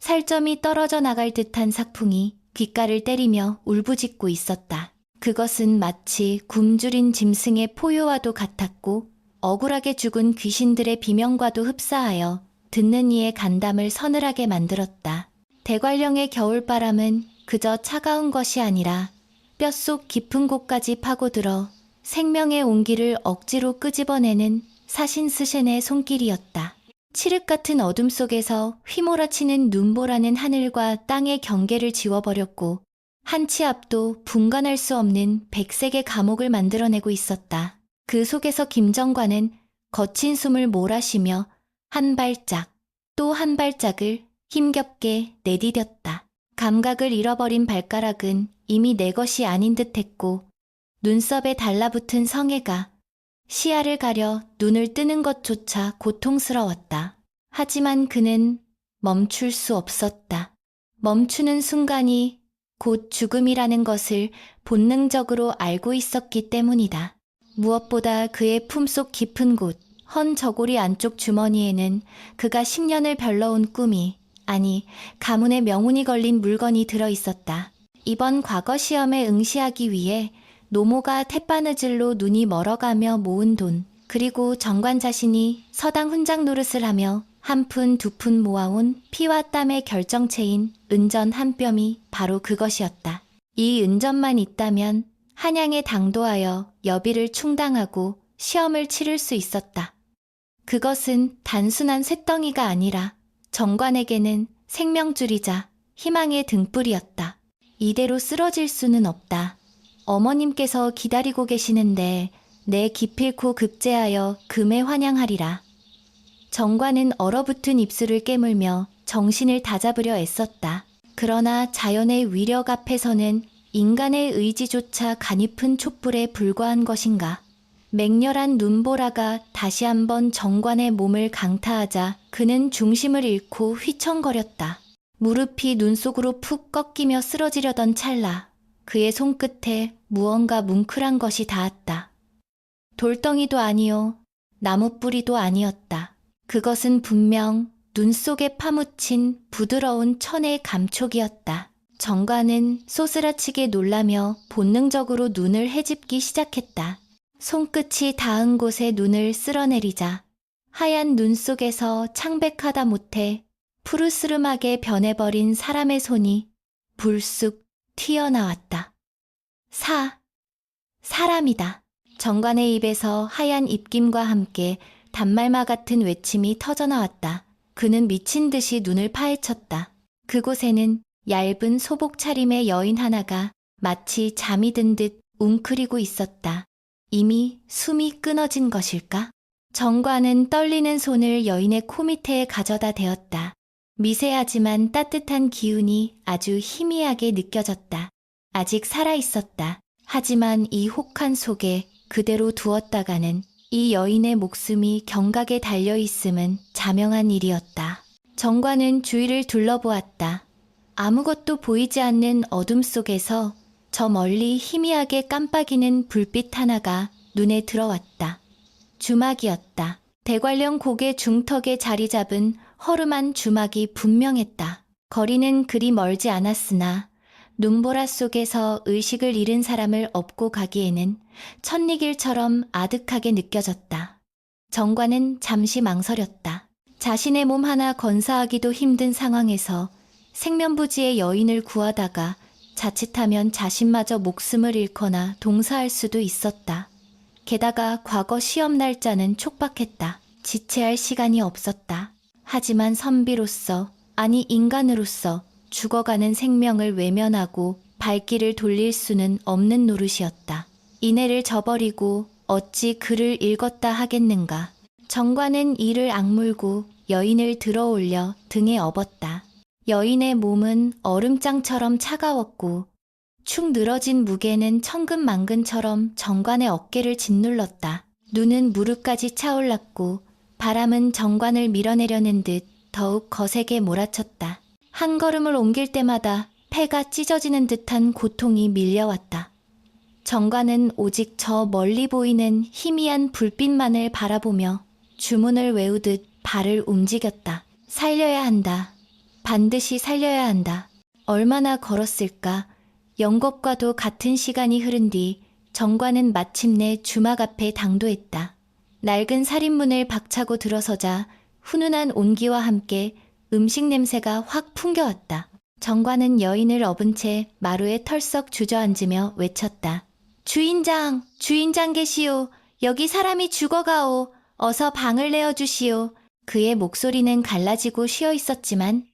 살점이 떨어져 나갈 듯한 sak풍이 귓가를 때리며 울부짖고 있었다. 그것은 마치 굶주린 짐승의 포효와도 같았고 억울하게 죽은 귀신들의 비명과도 흡사하여 듣는 이의 간담을 서늘하게 만들었다. 대관령의 겨울바람은 그저 차가운 것이 아니라 뼛속 깊은 곳까지 파고들어 생명의 온기를 억지로 끄집어내는 사신스셴의 손길이었다. 칠흑 같은 어둠 속에서 휘몰아치는 눈보라는 하늘과 땅의 경계를 지워버렸고 한 치 앞도 분간할 수 없는 백색의 감옥을 만들어내고 있었다. 그 속에서 김정관은 거친 숨을 몰아쉬며 한 발짝 또 한 발짝을 힘겹게 내디뎠다. 감각을 잃어버린 발가락은 이미 내 것이 아닌 듯했고 눈썹에 달라붙은 성애가 시야를 가려 눈을 뜨는 것조차 고통스러웠다. 하지만 그는 멈출 수 없었다. 멈추는 순간이 곧 죽음이라는 것을 본능적으로 알고 있었기 때문이다. 무엇보다 그의 품속 깊은 곳, 헌 저고리 안쪽 주머니에는 그가 10년을 별러온 꿈이, 아니 가문의 명운이 걸린 물건이 들어있었다. 이번 과거 시험에 응시하기 위해 노모가 태바느질로 눈이 멀어가며 모은 돈, 그리고 정관 자신이 서당 훈장 노릇을 하며 한 푼 두 푼 모아온 피와 땀의 결정체인 은전 한 뼘이 바로 그것이었다. 이 은전만 있다면 한양에 당도하여 여비를 충당하고 시험을 치를 수 있었다. 그것은 단순한 쇳덩이가 아니라 정관에게는 생명줄이자 희망의 등불이었다. 이대로 쓰러질 수는 없다. 어머님께서 기다리고 계시는데 내 기필코 급제하여 금에 환영하리라. 정관은 얼어붙은 입술을 깨물며 정신을 다잡으려 애썼다. 그러나 자연의 위력 앞에서는 인간의 의지조차 가냘픈 촛불에 불과한 것인가. 맹렬한 눈보라가 다시 한번 정관의 몸을 강타하자 그는 중심을 잃고 휘청거렸다. 무릎이 눈 속으로 푹 꺾이며 쓰러지려던 찰나 그의 손끝에 무언가 뭉클한 것이 닿았다. 돌덩이도 아니요, 나무뿌리도 아니었다. 그것은 분명 눈 속에 파묻힌 부드러운 천의 감촉이었다. 정관은 소스라치게 놀라며 본능적으로 눈을 헤집기 시작했다. 손끝이 닿은 곳에 눈을 쓸어내리자 하얀 눈 속에서 창백하다 못해 푸르스름하게 변해버린 사람의 손이 불쑥 튀어나왔다. 사람이다. 정관의 입에서 하얀 입김과 함께 단말마 같은 외침이 터져나왔다. 그는 미친 듯이 눈을 파헤쳤다. 그곳에는 얇은 소복 차림의 여인 하나가 마치 잠이 든 듯 웅크리고 있었다. 이미 숨이 끊어진 것일까? 정관은 떨리는 손을 여인의 코 밑에 가져다 대었다. 미세하지만 따뜻한 기운이 아주 희미하게 느껴졌다. 아직 살아있었다. 하지만 이 혹한 속에 그대로 두었다가는 이 여인의 목숨이 경각에 달려있음은 자명한 일이었다. 정관은 주위를 둘러보았다. 아무것도 보이지 않는 어둠 속에서 저 멀리 희미하게 깜빡이는 불빛 하나가 눈에 들어왔다. 주막이었다. 대관령 고개 중턱에 자리 잡은 허름한 주막이 분명했다. 거리는 그리 멀지 않았으나 눈보라 속에서 의식을 잃은 사람을 업고 가기에는 천리길처럼 아득하게 느껴졌다. 정관은 잠시 망설였다. 자신의 몸 하나 건사하기도 힘든 상황에서 생면부지의 여인을 구하다가 자칫하면 자신마저 목숨을 잃거나 동사할 수도 있었다. 게다가 과거 시험 날짜는 촉박했다. 지체할 시간이 없었다. 하지만 선비로서, 아니 인간으로서 죽어가는 생명을 외면하고 발길을 돌릴 수는 없는 노릇이었다. 이내를 저버리고 어찌 글을 읽었다 하겠는가. 정관은 이를 악물고 여인을 들어올려 등에 업었다. 여인의 몸은 얼음장처럼 차가웠고 축 늘어진 무게는 천근만근처럼 정관의 어깨를 짓눌렀다. 눈은 무릎까지 차올랐고 바람은 정관을 밀어내려는 듯 더욱 거세게 몰아쳤다. 한 걸음을 옮길 때마다 폐가 찢어지는 듯한 고통이 밀려왔다. 정관은 오직 저 멀리 보이는 희미한 불빛만을 바라보며 주문을 외우듯 발을 움직였다. 살려야 한다. 반드시 살려야 한다. 얼마나 걸었을까? 영겁과도 같은 시간이 흐른 뒤 정관은 마침내 주막 앞에 당도했다. 낡은 살인문을 박차고 들어서자 훈훈한 온기와 함께 음식 냄새가 확 풍겨왔다. 정관은 여인을 업은 채 마루에 털썩 주저앉으며 외쳤다. 주인장, 주인장 계시오. 여기 사람이 죽어가오. 어서 방을 내어주시오. 그의 목소리는 갈라지고 쉬어 있었지만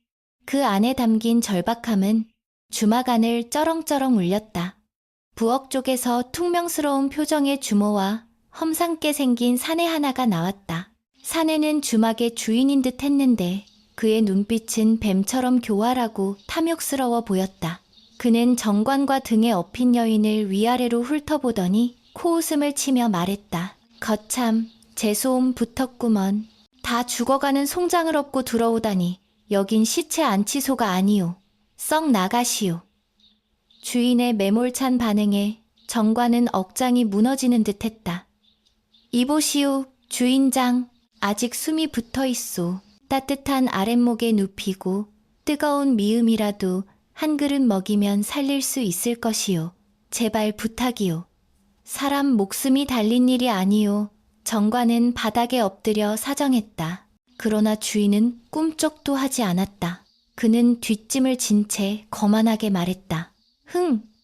그 안에 담긴 절박함은 주막 안을 쩌렁쩌렁 울렸다. 부엌 쪽에서 퉁명스러운 표정의 주모와 험상께 생긴 사내 하나가 나왔다. 사내는 주막의 주인인 듯 했는데 그의 눈빛은 뱀처럼 교활하고 탐욕스러워 보였다. 그는 정관과 등에 업힌 여인을 위아래로 훑어보더니 코웃음을 치며 말했다. 거참, 재소음 붙었구먼. 다 죽어가는 송장을 업고 들어오다니 여긴 시체 안치소가 아니오. 썩 나가시오. 주인의 매몰찬 반응에 정관은 억장이 무너지는 듯했다. 이보시오, 주인장. 아직 숨이 붙어있소. 따뜻한 아랫목에 눕히고 뜨거운 미음이라도 한 그릇 먹이면 살릴 수 있을 것이오. 제발 부탁이오. 사람 목숨이 달린 일이 아니오. 정관은 바닥에 엎드려 사정했다. 그러나 주인은 꿈쩍도 하지 않았다. 그는 뒷짐을 진 채 거만하게 말했다.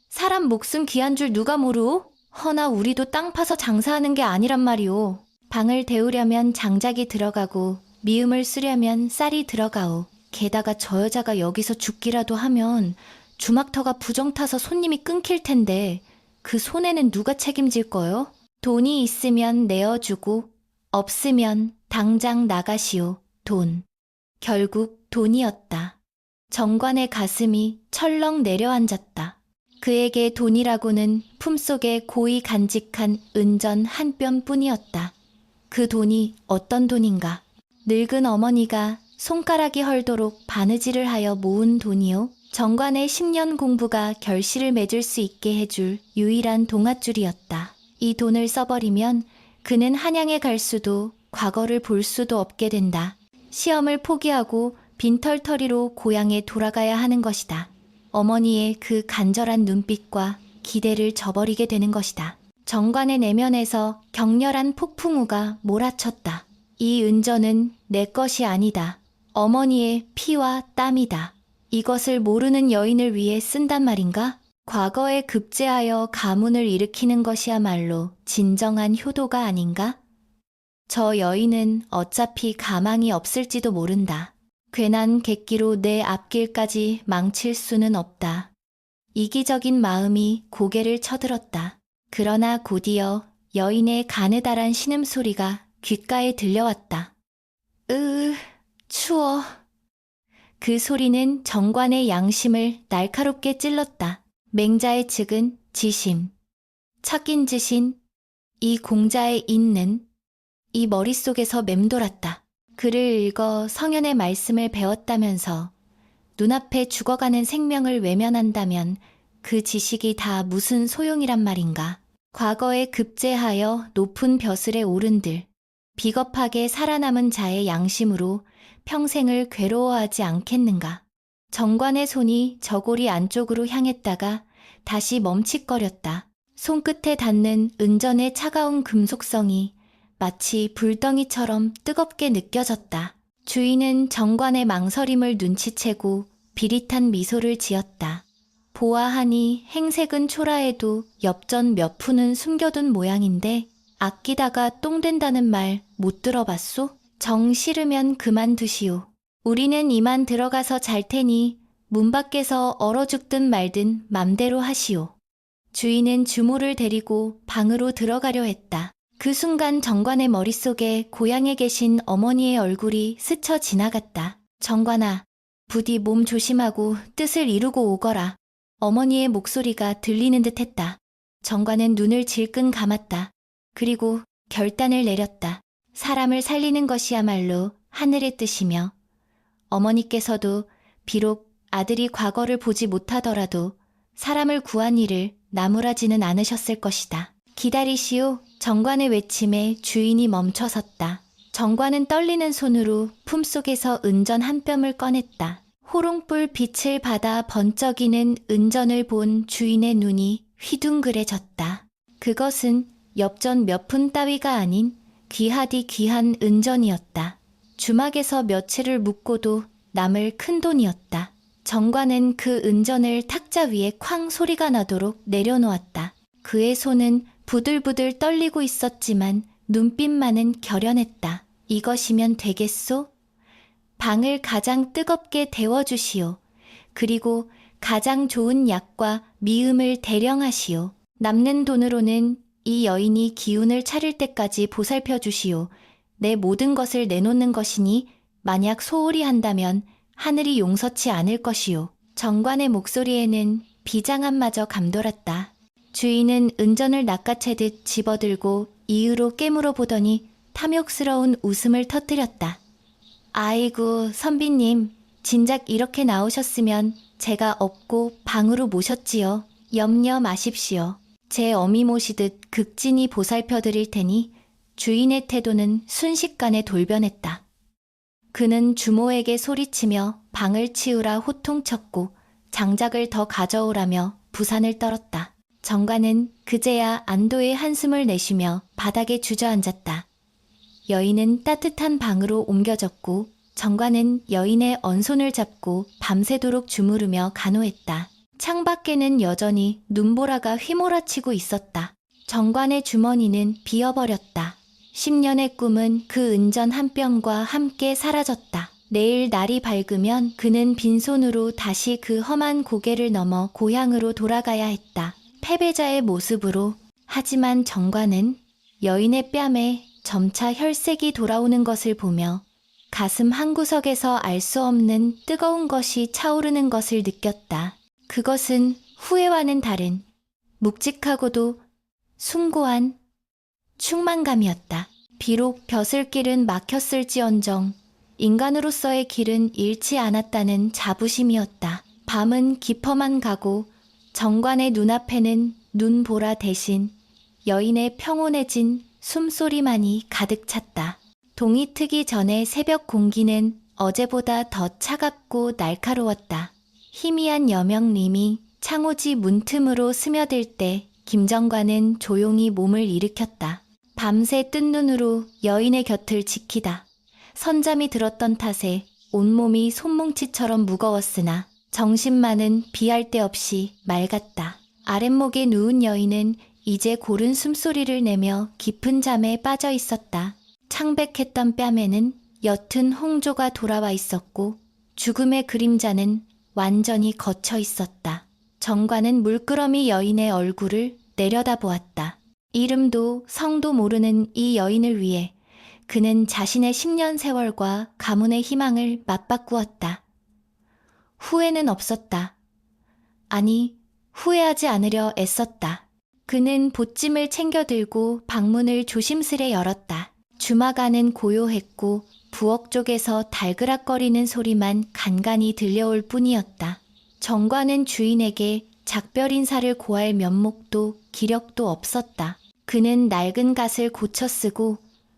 사람 목숨 귀한 줄 누가 모르오? 허나 우리도 땅 파서 장사하는 게 아니란 말이오. 방을 데우려면 장작이 들어가고 미음을 쓰려면 쌀이 들어가오. 게다가 저 여자가 여기서 죽기라도 하면 주막터가 부정 타서 손님이 끊길 텐데 그 손해는 누가 책임질 거요? 돈이 있으면 내어주고 없으면 당장 나가시오. 돈. 결국 돈이었다. 정관의 가슴이 철렁 내려앉았다. 그에게 돈이라고는 품속에 고이 간직한 은전 한 뼘뿐이었다. 그 돈이 어떤 돈인가? 늙은 어머니가 손가락이 헐도록 바느질을 하여 모은 돈이요. 정관의 10년 공부가 결실을 맺을 수 있게 해줄 유일한 동아줄이었다. 이 돈을 써버리면 그는 한양에 갈 수도 과거를 볼 수도 없게 된다. 시험을 포기하고 빈털터리로 고향에 돌아가야 하는 것이다. 어머니의 그 간절한 눈빛과 기대를 저버리게 되는 것이다. 정관의 내면에서 격렬한 폭풍우가 몰아쳤다. 이 은전은 내 것이 아니다. 어머니의 피와 땀이다. 이것을 모르는 여인을 위해 쓴단 말인가? 과거에 급제하여 가문을 일으키는 것이야말로 진정한 효도가 아닌가? 저 여인은 어차피 가망이 없을지도 모른다. 괜한 객기로 내 앞길까지 망칠 수는 없다. 이기적인 마음이 고개를 쳐들었다. 그러나 곧이어 여인의 가느다란 신음소리가 귓가에 들려왔다. 추워. 그 소리는 정관의 양심을 날카롭게 찔렀다. 맹자의 측은 지심, 척인지신, 이 공자의 있는 이 머릿속에서 맴돌았다. 글을 읽어 성현의 말씀을 배웠다면서 눈앞에 죽어가는 생명을 외면한다면 그 지식이 다 무슨 소용이란 말인가. 과거에 급제하여 높은 벼슬에 오른들 비겁하게 살아남은 자의 양심으로 평생을 괴로워하지 않겠는가. 정관의 손이 저고리 안쪽으로 향했다가 다시 멈칫거렸다. 손끝에 닿는 은전의 차가운 금속성이 마치 불덩이처럼 뜨겁게 느껴졌다. 주인은 정관의 망설임을 눈치채고 비릿한 미소를 지었다. 보아하니 행색은 초라해도 엽전 몇 푼은 숨겨둔 모양인데 아끼다가 똥 된다는 말 못 들어봤소? 정 싫으면 그만두시오. 우리는 이만 들어가서 잘 테니 문 밖에서 얼어 죽든 말든 맘대로 하시오. 주인은 주모를 데리고 방으로 들어가려 했다. 그 순간 정관의 머릿속에 고향에 계신 어머니의 얼굴이 스쳐 지나갔다. 정관아, 부디 몸 조심하고 뜻을 이루고 오거라. 어머니의 목소리가 들리는 듯 했다. 정관은 눈을 질끈 감았다. 그리고 결단을 내렸다. 사람을 살리는 것이야말로 하늘의 뜻이며 어머니께서도 비록 아들이 과거를 보지 못하더라도 사람을 구한 일을 나무라지는 않으셨을 것이다. 기다리시오. 정관의 외침에 주인이 멈춰섰다. 정관은 떨리는 손으로 품속에서 은전 한 뼘을 꺼냈다. 호롱불 빛을 받아 번쩍이는 은전을 본 주인의 눈이 휘둥그레졌다. 그것은 엽전 몇 푼 따위가 아닌 귀하디 귀한 은전이었다. 주막에서 며칠을 묵고도 남을 큰돈이었다. 정관은 그 은전을 탁자 위에 쾅 소리가 나도록 내려놓았다. 그의 손은 부들부들 떨리고 있었지만 눈빛만은 결연했다. 이것이면 되겠소? 방을 가장 뜨겁게 데워주시오. 그리고 가장 좋은 약과 미음을 대령하시오. 남는 돈으로는 이 여인이 기운을 차릴 때까지 보살펴 주시오. 내 모든 것을 내놓는 것이니 만약 소홀히 한다면 하늘이 용서치 않을 것이오. 정관의 목소리에는 비장함마저 감돌았다. 주인은 은전을 낚아채듯 집어들고 이유로 깨물어 보더니 탐욕스러운 웃음을 터뜨렸다. 아이고 선비님, 진작 이렇게 나오셨으면 제가 업고 방으로 모셨지요. 염려 마십시오. 제 어미 모시듯 극진히 보살펴 드릴 테니 주인의 태도는 순식간에 돌변했다. 그는 주모에게 소리치며 방을 치우라 호통쳤고 장작을 더 가져오라며 부산을 떨었다. 정관은 그제야 안도의 한숨을 내쉬며 바닥에 주저앉았다. 여인은 따뜻한 방으로 옮겨졌고 정관은 여인의 언손을 잡고 밤새도록 주무르며 간호했다. 창밖에는 여전히 눈보라가 휘몰아치고 있었다. 정관의 주머니는 비어버렸다. 10년의 꿈은 그 은전 한 뼘과 함께 사라졌다. 내일 날이 밝으면 그는 빈손으로 다시 그 험한 고개를 넘어 고향으로 돌아가야 했다. 패배자의 모습으로. 하지만 정관은 여인의 뺨에 점차 혈색이 돌아오는 것을 보며 가슴 한구석에서 알 수 없는 뜨거운 것이 차오르는 것을 느꼈다. 그것은 후회와는 다른 묵직하고도 숭고한 충만감이었다. 비록 벼슬길은 막혔을지언정 인간으로서의 길은 잃지 않았다는 자부심이었다. 밤은 깊어만 가고 정관의 눈앞에는 눈보라 대신 여인의 평온해진 숨소리만이 가득 찼다. 동이 트기 전에 새벽 공기는 어제보다 더 차갑고 날카로웠다. 희미한 여명림이 창호지 문틈으로 스며들 때 김정관은 조용히 몸을 일으켰다. 밤새 뜬 눈으로 여인의 곁을 지키다. 선잠이 들었던 탓에 온몸이 손뭉치처럼 무거웠으나 정신만은 비할 데 없이 맑았다. 아랫목에 누운 여인은 이제 고른 숨소리를 내며 깊은 잠에 빠져 있었다. 창백했던 뺨에는 옅은 홍조가 돌아와 있었고 죽음의 그림자는 완전히 걷혀 있었다. 정관은 물끄러미 여인의 얼굴을 내려다보았다. 이름도 성도 모르는 이 여인을 위해 그는 자신의 10년 세월과 가문의 희망을 맞바꾸었다. 후회는 없었다. 아니, 후회하지 않으려 애썼다. 그는 보찜을 챙겨 들고 방문을 조심스레 열었다. 주막 안은 고요했고 부엌 쪽에서 달그락거리는 소리만 간간히 들려올 뿐이었다. 정관은 주인에게 작별 인사를 고할 면목도 기력도 없었다. 그는 낡은 갓을 고쳐 쓰고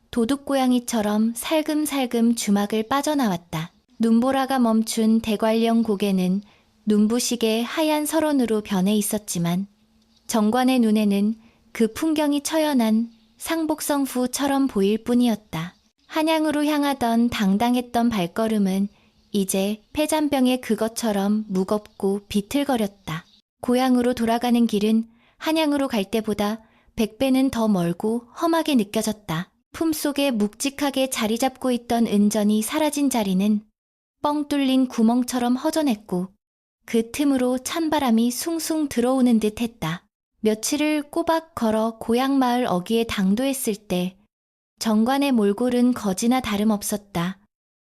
도둑고양이처럼 살금살금 주막을 빠져나왔다. 눈보라가 멈춘 대관령 고개는 눈부시게 하얀 설원으로 변해 있었지만 정관의 눈에는 그 풍경이 처연한 상복성후처럼 보일 뿐이었다. 한양으로 향하던 당당했던 발걸음은 이제 폐잔병의 그것처럼 무겁고 비틀거렸다. 고향으로 돌아가는 길은 한양으로 갈 때보다 100배는 더 멀고 험하게 느껴졌다. 품속에 묵직하게 자리 잡고 있던 은전이 사라진 자리는 뻥 뚫린 구멍처럼 허전했고 그 틈으로 찬바람이 숭숭 들어오는 듯 했다. 며칠을 꼬박 걸어 고향 마을 어귀에 당도했을 때 정관의 몰골은 거지나 다름없었다.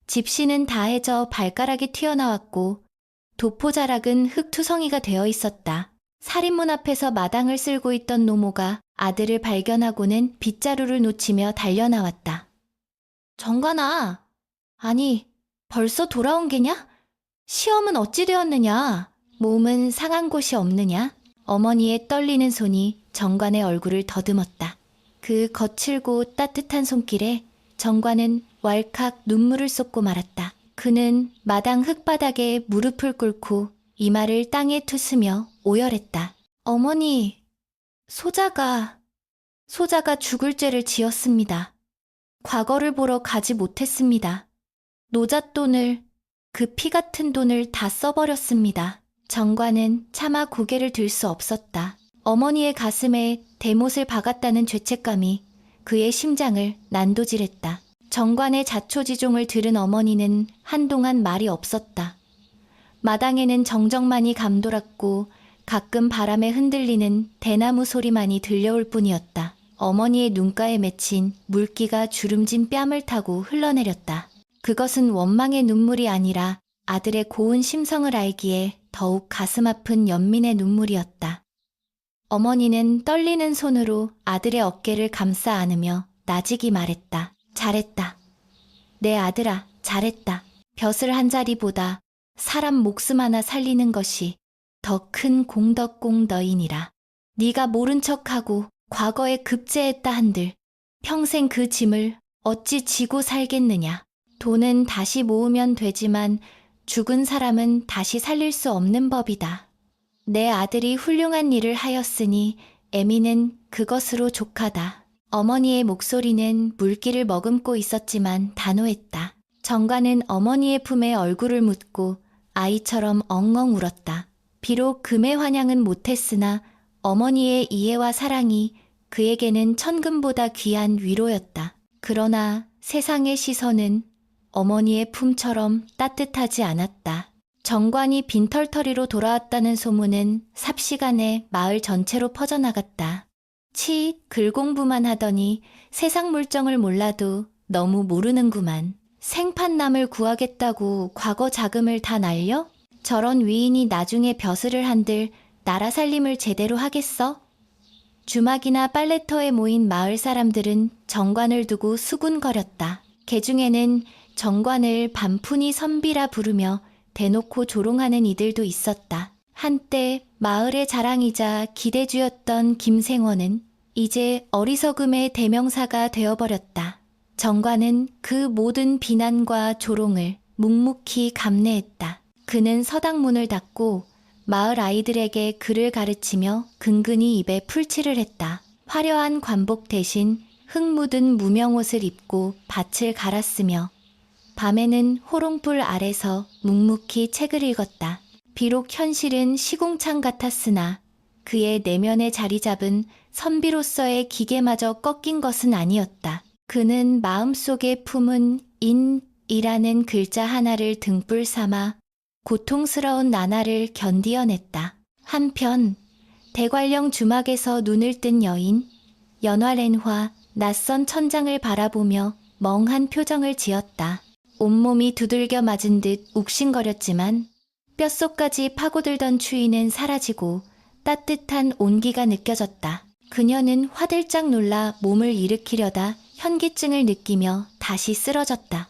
집시는 다해져 발가락이 튀어나왔고 도포자락은 흙투성이가 되어 있었다. 살인문 앞에서 마당을 쓸고 있던 노모가 아들을 발견하고는 빗자루를 놓치며 달려나왔다. 정관아, 아니 벌써 돌아온 게냐? 시험은 어찌 되었느냐? 몸은 상한 곳이 없느냐? 어머니의 떨리는 손이 정관의 얼굴을 더듬었다. 그 거칠고 따뜻한 손길에 정관은 왈칵 눈물을 쏟고 말았다. 그는 마당 흙바닥에 무릎을 꿇고 이마를 땅에 투스며 오열했다. 어머니, 소자가 죽을 죄를 지었습니다. 과거를 보러 가지 못했습니다. 노잣돈을, 그 피 같은 돈을 다 써버렸습니다. 정관은 차마 고개를 들 수 없었다. 어머니의 가슴에 대못을 박았다는 죄책감이 그의 심장을 난도질했다. 정관의 자초지종을 들은 어머니는 한동안 말이 없었다. 마당에는 정적만이 감돌았고 가끔 바람에 흔들리는 대나무 소리만이 들려올 뿐이었다. 어머니의 눈가에 맺힌 물기가 주름진 뺨을 타고 흘러내렸다. 그것은 원망의 눈물이 아니라 아들의 고운 심성을 알기에 더욱 가슴 아픈 연민의 눈물이었다. 어머니는 떨리는 손으로 아들의 어깨를 감싸 안으며 나직이 말했다. 잘했다. 내 아들아, 잘했다. 벼슬 한 자리보다 사람 목숨 하나 살리는 것이 더 큰 공덕공더이니라. 네가 모른 척하고 과거에 급제했다 한들 평생 그 짐을 어찌 지고 살겠느냐. 돈은 다시 모으면 되지만 죽은 사람은 다시 살릴 수 없는 법이다. 내 아들이 훌륭한 일을 하였으니 애미는 그것으로 족하다. 어머니의 목소리는 물기를 머금고 있었지만 단호했다. 정관은 어머니의 품에 얼굴을 묻고 아이처럼 엉엉 울었다. 비록 금의 환영은 못했으나 어머니의 이해와 사랑이 그에게는 천금보다 귀한 위로였다. 그러나 세상의 시선은 어머니의 품처럼 따뜻하지 않았다. 정관이 빈털터리로 돌아왔다는 소문은 삽시간에 마을 전체로 퍼져나갔다. 글공부만 하더니 세상 물정을 몰라도 너무 모르는구만. 생판남을 구하겠다고 과거 자금을 다 날려? 저런 위인이 나중에 벼슬을 한들 나라 살림을 제대로 하겠어? 주막이나 빨래터에 모인 마을 사람들은 정관을 두고 수군거렸다. 개중에는 정관을 반푼이 선비라 부르며 대놓고 조롱하는 이들도 있었다. 한때 마을의 자랑이자 기대주였던 김생원은 이제 어리석음의 대명사가 되어버렸다. 정관은 그 모든 비난과 조롱을 묵묵히 감내했다. 그는 서당문을 닫고 마을 아이들에게 글을 가르치며 근근히 입에 풀칠을 했다. 화려한 관복 대신 흙 묻은 무명옷을 입고 밭을 갈았으며 밤에는 호롱불 아래서 묵묵히 책을 읽었다. 비록 현실은 시궁창 같았으나 그의 내면에 자리 잡은 선비로서의 기계마저 꺾인 것은 아니었다. 그는 마음속에 품은 인이라는 글자 하나를 등불 삼아 고통스러운 나날을 견디어냈다. 한편 대관령 주막에서 눈을 뜬 여인, 연화랜화 낯선 천장을 바라보며 멍한 표정을 지었다. 온몸이 두들겨 맞은 듯 욱신거렸지만 뼛속까지 파고들던 추위는 사라지고 따뜻한 온기가 느껴졌다. 그녀는 화들짝 놀라 몸을 일으키려다 현기증을 느끼며 다시 쓰러졌다.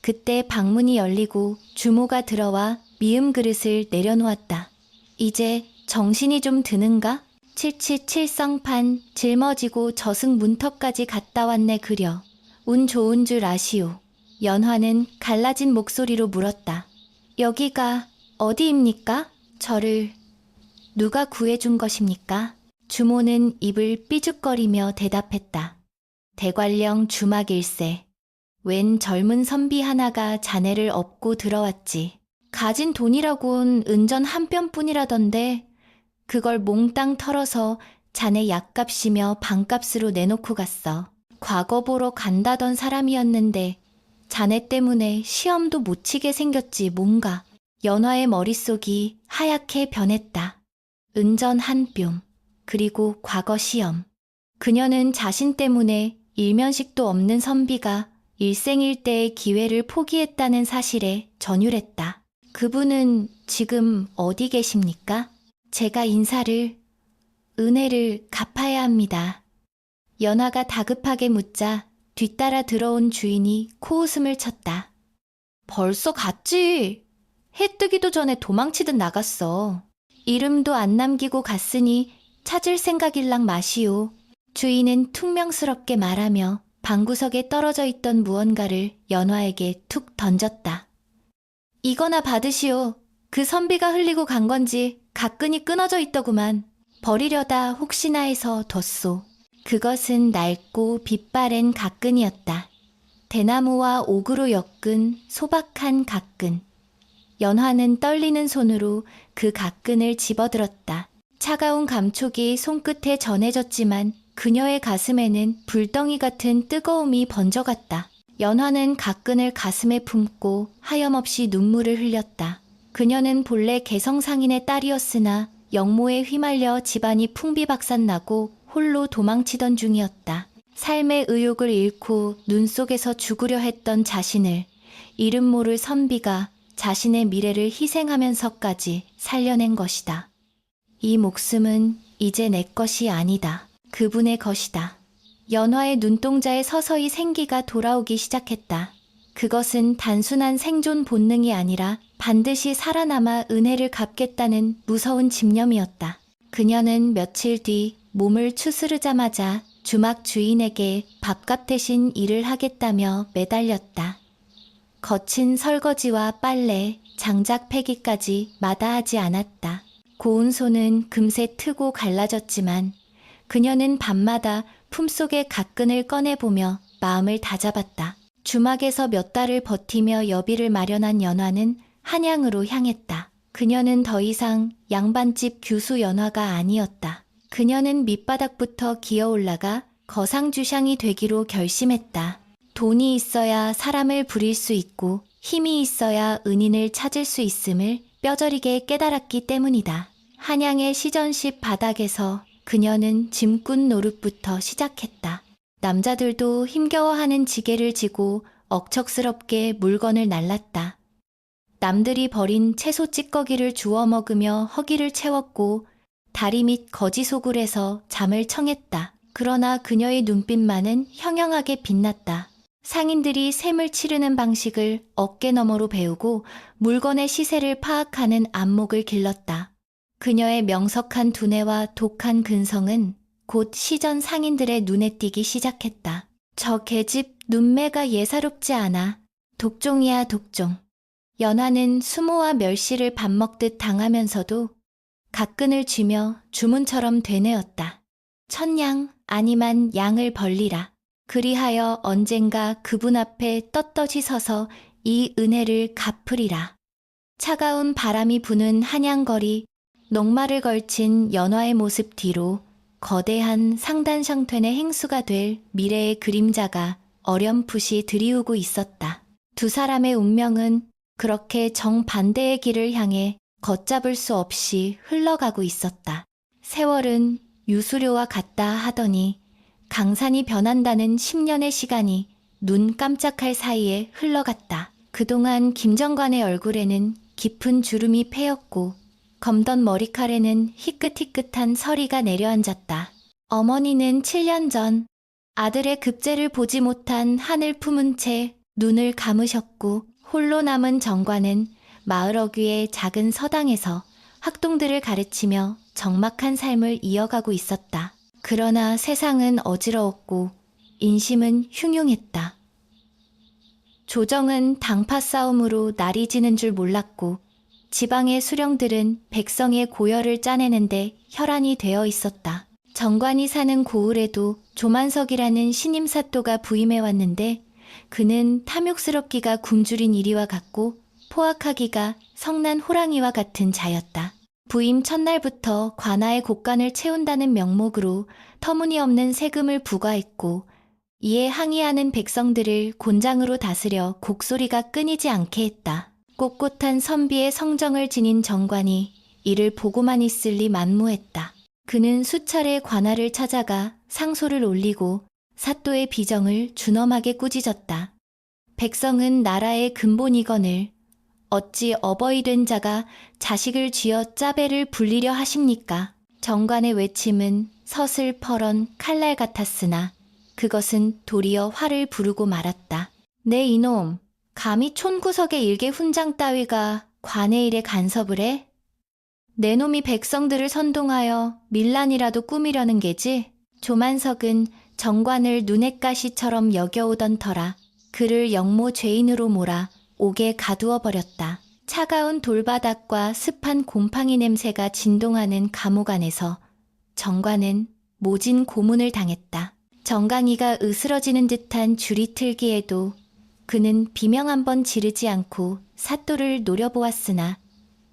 그때 방문이 열리고 주모가 들어와 미음 그릇을 내려놓았다. 이제 정신이 좀 드는가? 칠성판 짊어지고 저승 문턱까지 갔다 왔네 그려. 운 좋은 줄 아시오. 연화는 갈라진 목소리로 물었다. 여기가 어디입니까? 저를 누가 구해준 것입니까? 주모는 입을 삐죽거리며 대답했다. 대관령 주막일세. 웬 젊은 선비 하나가 자네를 업고 들어왔지. 가진 돈이라곤 은전 한 뼘뿐이라던데 그걸 몽땅 털어서 자네 약값이며 방값으로 내놓고 갔어. 과거 보러 간다던 사람이었는데 자네 때문에 시험도 못 치게 생겼지 뭔가. 연화의 머릿속이 하얗게 변했다. 은전 한 뼘, 그리고 과거 시험. 그녀는 자신 때문에 일면식도 없는 선비가 일생일대의 기회를 포기했다는 사실에 전율했다. 그분은 지금 어디 계십니까? 제가 은혜를 갚아야 합니다. 연화가 다급하게 묻자 뒤따라 들어온 주인이 코웃음을 쳤다. 벌써 갔지? 해 뜨기도 전에 도망치듯 나갔어. 이름도 안 남기고 갔으니 찾을 생각일랑 마시오. 주인은 퉁명스럽게 말하며 방구석에 떨어져 있던 무언가를 연화에게 툭 던졌다. 이거나 받으시오. 그 선비가 흘리고 간 건지 가끈이 끊어져 있더구만. 버리려다 혹시나 해서 뒀소. 그것은 낡고 빛바랜 가끈이었다. 대나무와 옥으로 엮은 소박한 가끈. 연화는 떨리는 손으로 그 가끈을 집어들었다. 차가운 감촉이 손끝에 전해졌지만 그녀의 가슴에는 불덩이 같은 뜨거움이 번져갔다. 연화는 가끈을 가슴에 품고 하염없이 눈물을 흘렸다. 그녀는 본래 개성상인의 딸이었으나 영모에 휘말려 집안이 풍비박산나고 홀로 도망치던 중이었다. 삶의 의욕을 잃고 눈 속에서 죽으려 했던 자신을 이름 모를 선비가 자신의 미래를 희생하면서까지 살려낸 것이다. 이 목숨은 이제 내 것이 아니다. 그분의 것이다. 연화의 눈동자에 서서히 생기가 돌아오기 시작했다. 그것은 단순한 생존 본능이 아니라 반드시 살아남아 은혜를 갚겠다는 무서운 집념이었다. 그녀는 며칠 뒤 몸을 추스르자마자 주막 주인에게 밥값 대신 일을 하겠다며 매달렸다. 거친 설거지와 빨래, 장작 패기까지 마다하지 않았다. 고운 손은 금세 트고 갈라졌지만 그녀는 밤마다 품속의 가끈을 꺼내보며 마음을 다잡았다. 주막에서 몇 달을 버티며 여비를 마련한 연화는 한양으로 향했다. 그녀는 더 이상 양반집 규수 연화가 아니었다. 그녀는 밑바닥부터 기어올라가 거상주상이 되기로 결심했다. 돈이 있어야 사람을 부릴 수 있고 힘이 있어야 은인을 찾을 수 있음을 뼈저리게 깨달았기 때문이다. 한양의 시전식 바닥에서 그녀는 짐꾼 노릇부터 시작했다. 남자들도 힘겨워하는 지게를 지고 억척스럽게 물건을 날랐다. 남들이 버린 채소 찌꺼기를 주워 먹으며 허기를 채웠고 다리 밑 거지소굴에서 잠을 청했다. 그러나 그녀의 눈빛만은 형형하게 빛났다. 상인들이 셈을 치르는 방식을 어깨너머로 배우고 물건의 시세를 파악하는 안목을 길렀다. 그녀의 명석한 두뇌와 독한 근성은 곧 시전 상인들의 눈에 띄기 시작했다. 저 계집 눈매가 예사롭지 않아. 독종이야 독종. 연화는 수모와 멸시를 밥 먹듯 당하면서도 가끈을 쥐며 주문처럼 되뇌었다. 천냥 아니만 양을 벌리라. 그리하여 언젠가 그분 앞에 떳떳이 서서 이 은혜를 갚으리라. 차가운 바람이 부는 한양거리, 녹말을 걸친 연화의 모습 뒤로 거대한 상단상퇴의 행수가 될 미래의 그림자가 어렴풋이 드리우고 있었다. 두 사람의 운명은 그렇게 정반대의 길을 향해 걷잡을 수 없이 흘러가고 있었다. 세월은 유수료와 같다 하더니 강산이 변한다는 10년의 시간이 눈 깜짝할 사이에 흘러갔다. 그동안 김정관의 얼굴에는 깊은 주름이 패였고 검던 머리칼에는 희끗희끗한 서리가 내려앉았다. 어머니는 7년 전 아들의 급제를 보지 못한 한을 품은 채 눈을 감으셨고 홀로 남은 정관은 마을 어귀의 작은 서당에서 학동들을 가르치며 적막한 삶을 이어가고 있었다. 그러나 세상은 어지러웠고 인심은 흉흉했다. 조정은 당파 싸움으로 날이 지는 줄 몰랐고 지방의 수령들은 백성의 고열을 짜내는데 혈안이 되어 있었다. 정관이 사는 고을에도 조만석이라는 신임 사또가 부임해왔는데 그는 탐욕스럽기가 굶주린 이리와 같고 포악하기가 성난 호랑이와 같은 자였다. 부임 첫날부터 관아의 곡간을 채운다는 명목으로 터무니없는 세금을 부과했고 이에 항의하는 백성들을 곤장으로 다스려 곡소리가 끊이지 않게 했다. 꼿꼿한 선비의 성정을 지닌 정관이 이를 보고만 있을 리 만무했다. 그는 수차례 관아를 찾아가 상소를 올리고 사또의 비정을 준엄하게 꾸짖었다. 백성은 나라의 근본이거늘 어찌 어버이 된 자가 자식을 쥐어 짜배를 불리려 하십니까? 정관의 외침은 서슬퍼런 칼날 같았으나 그것은 도리어 화를 부르고 말았다. 네 이놈, 감히 촌구석의 일개 훈장 따위가 관의 일에 간섭을 해? 내 놈이 백성들을 선동하여 밀란이라도 꾸미려는 게지? 조만석은 정관을 눈엣 가시처럼 여겨오던 터라 그를 영모 죄인으로 몰아 옥에 가두어 버렸다. 차가운 돌바닥과 습한 곰팡이 냄새가 진동하는 감옥 안에서 정관은 모진 고문을 당했다. 정강이가 으스러지는 듯한 줄이 틀기에도 그는 비명 한 번 지르지 않고 사또를 노려보았으나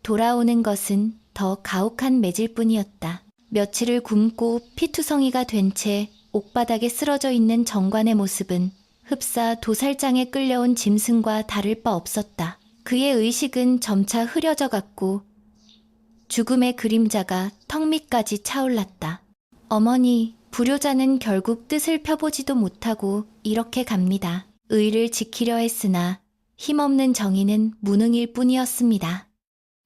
돌아오는 것은 더 가혹한 매질 뿐이었다. 며칠을 굶고 피투성이가 된 채 옥바닥에 쓰러져 있는 정관의 모습은 흡사 도살장에 끌려온 짐승과 다를 바 없었다. 그의 의식은 점차 흐려져 갔고 죽음의 그림자가 턱 밑까지 차올랐다. 어머니, 불효자는 결국 뜻을 펴보지도 못하고 이렇게 갑니다. 의를 지키려 했으나 힘없는 정의는 무능일 뿐이었습니다.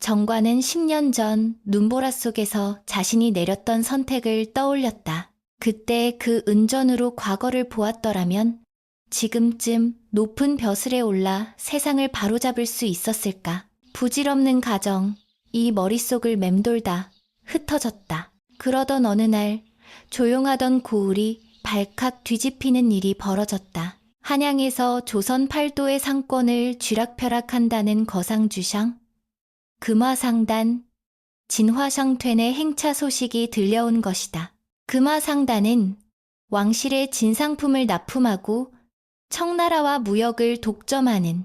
정관은 10년 전 눈보라 속에서 자신이 내렸던 선택을 떠올렸다. 그때 그 은전으로 과거를 보았더라면 지금쯤 높은 벼슬에 올라 세상을 바로잡을 수 있었을까? 부질없는 가정, 이 머릿속을 맴돌다 흩어졌다. 그러던 어느 날 조용하던 고을이 발칵 뒤집히는 일이 벌어졌다. 한양에서 조선 팔도의 상권을 쥐락펴락한다는 거상주상, 금화상단, 진화성퇴의 행차 소식이 들려온 것이다. 금화상단은 왕실의 진상품을 납품하고 청나라와 무역을 독점하는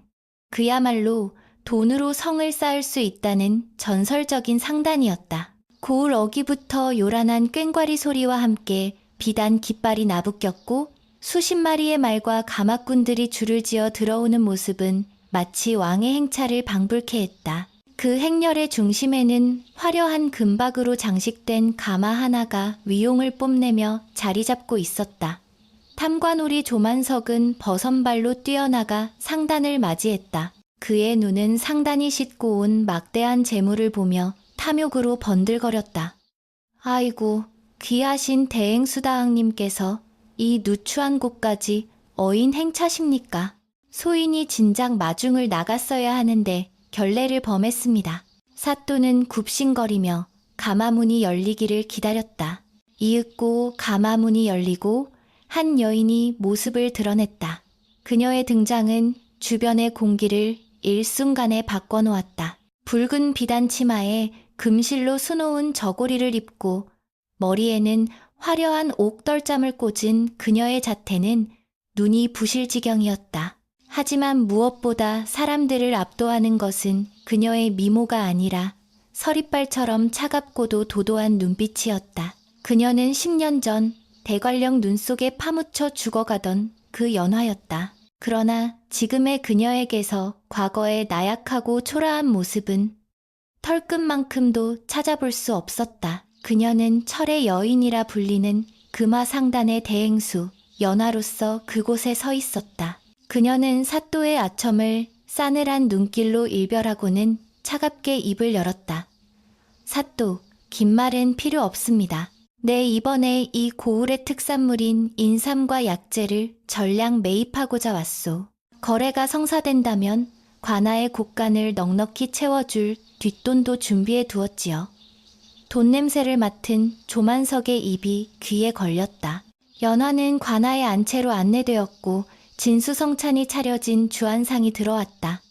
그야말로 돈으로 성을 쌓을 수 있다는 전설적인 상단이었다. 고을 어기부터 요란한 꽹과리 소리와 함께 비단 깃발이 나부꼈고 수십 마리의 말과 가마꾼들이 줄을 지어 들어오는 모습은 마치 왕의 행차를 방불케 했다. 그 행렬의 중심에는 화려한 금박으로 장식된 가마 하나가 위용을 뽐내며 자리 잡고 있었다. 탐관오리 조만석은 버선발로 뛰어나가 상단을 맞이했다. 그의 눈은 상단이 싣고 온 막대한 재물을 보며 탐욕으로 번들거렸다. 아이고, 귀하신 대행수다왕님께서 이 누추한 곳까지 어인 행차십니까? 소인이 진작 마중을 나갔어야 하는데 결례를 범했습니다. 사또는 굽신거리며 가마문이 열리기를 기다렸다. 이윽고 가마문이 열리고 한 여인이 모습을 드러냈다. 그녀의 등장은 주변의 공기를 일순간에 바꿔놓았다. 붉은 비단 치마에 금실로 수놓은 저고리를 입고 머리에는 화려한 옥떨잠을 꽂은 그녀의 자태는 눈이 부실 지경이었다. 하지만 무엇보다 사람들을 압도하는 것은 그녀의 미모가 아니라 서리빨처럼 차갑고도 도도한 눈빛이었다. 그녀는 10년 전 대관령 눈 속에 파묻혀 죽어가던 그 연화였다. 그러나 지금의 그녀에게서 과거의 나약하고 초라한 모습은 털끝만큼도 찾아볼 수 없었다. 그녀는 철의 여인이라 불리는 금화상단의 대행수, 연화로서 그곳에 서 있었다. 그녀는 사또의 아첨을 싸늘한 눈길로 일별하고는 차갑게 입을 열었다. 사또, 긴 말은 필요 없습니다. 네, 이번에 이 고을의 특산물인 인삼과 약재를 전량 매입하고자 왔소. 거래가 성사된다면 관아의 곡간을 넉넉히 채워줄 뒷돈도 준비해 두었지요. 돈 냄새를 맡은 조만석의 입이 귀에 걸렸다. 연화는 관아의 안채로 안내되었고 진수성찬이 차려진 주안상이 들어왔다.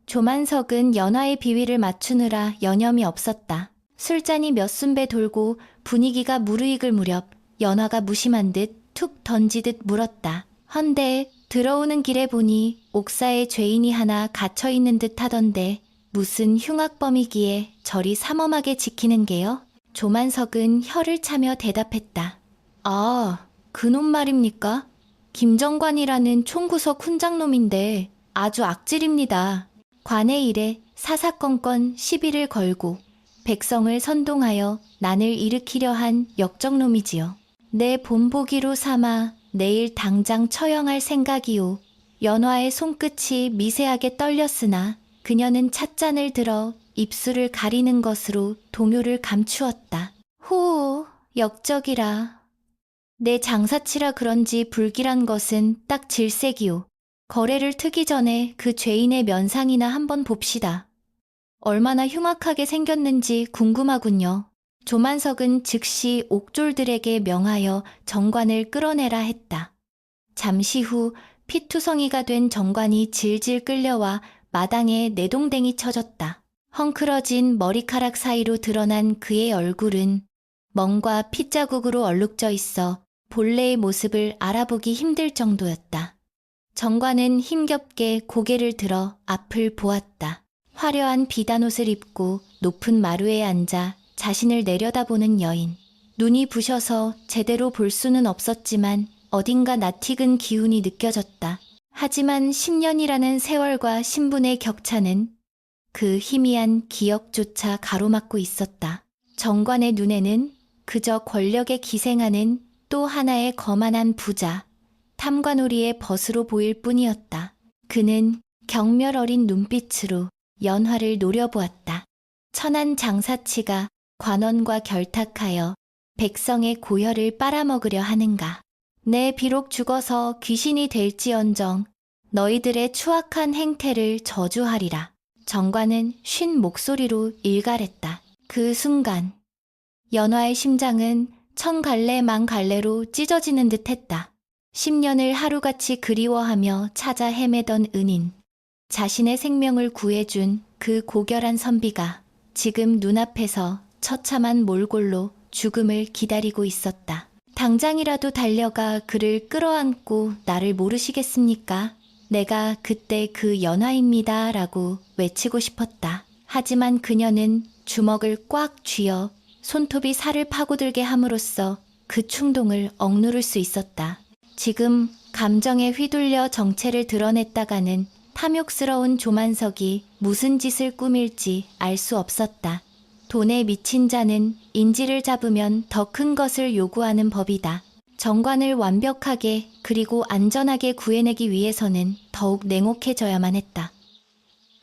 조만석은 연화의 비위를 맞추느라 여념이 없었다. 술잔이 몇 순배 돌고 분위기가 무르익을 무렵 연화가 무심한 듯 툭 던지듯 물었다. 헌데 들어오는 길에 보니 옥사에 죄인이 하나 갇혀있는 듯 하던데 무슨 흉악범이기에 저리 삼엄하게 지키는 게요? 조만석은 혀를 차며 대답했다. 아, 그놈 말입니까? 김정관이라는 총구석 훈장놈인데 아주 악질입니다. 관의 일에 사사건건 시비를 걸고 백성을 선동하여 난을 일으키려 한 역적놈이지요. 내 본보기로 삼아 내일 당장 처형할 생각이오. 연화의 손끝이 미세하게 떨렸으나 그녀는 찻잔을 들어 입술을 가리는 것으로 동요를 감추었다. 호, 역적이라. 내 장사치라 그런지 불길한 것은 딱 질색이오. 거래를 트기 전에 그 죄인의 면상이나 한번 봅시다. 얼마나 흉악하게 생겼는지 궁금하군요. 조만석은 즉시 옥졸들에게 명하여 정관을 끌어내라 했다. 잠시 후 피투성이가 된 정관이 질질 끌려와 마당에 내동댕이 쳐졌다. 헝클어진 머리카락 사이로 드러난 그의 얼굴은 멍과 핏자국으로 얼룩져 있어 본래의 모습을 알아보기 힘들 정도였다. 정관은 힘겹게 고개를 들어 앞을 보았다. 화려한 비단옷을 입고 높은 마루에 앉아 자신을 내려다보는 여인. 눈이 부셔서 제대로 볼 수는 없었지만 어딘가 낯익은 기운이 느껴졌다. 하지만 10년이라는 세월과 신분의 격차는 그 희미한 기억조차 가로막고 있었다. 정관의 눈에는 그저 권력에 기생하는 또 하나의 거만한 부자, 탐관오리의 벗으로 보일 뿐이었다. 그는 경멸 어린 눈빛으로 연화를 노려보았다. 천한 장사치가 관원과 결탁하여 백성의 고혈을 빨아먹으려 하는가. 내 비록 죽어서 귀신이 될지언정 너희들의 추악한 행태를 저주하리라. 정관은 쉰 목소리로 일갈했다. 그 순간 연화의 심장은 천 갈래 만 갈래로 찢어지는 듯 했다. 10년을 하루같이 그리워하며 찾아 헤매던 은인, 자신의 생명을 구해준 그 고결한 선비가 지금 눈앞에서 처참한 몰골로 죽음을 기다리고 있었다. 당장이라도 달려가 그를 끌어안고 나를 모르시겠습니까? 내가 그때 그 연화입니다 라고 외치고 싶었다. 하지만 그녀는 주먹을 꽉 쥐어 손톱이 살을 파고들게 함으로써 그 충동을 억누를 수 있었다. 지금 감정에 휘둘려 정체를 드러냈다가는 탐욕스러운 조만석이 무슨 짓을 꾸밀지 알 수 없었다. 돈에 미친 자는 인지를 잡으면 더 큰 것을 요구하는 법이다. 정관을 완벽하게 그리고 안전하게 구해내기 위해서는 더욱 냉혹해져야만 했다.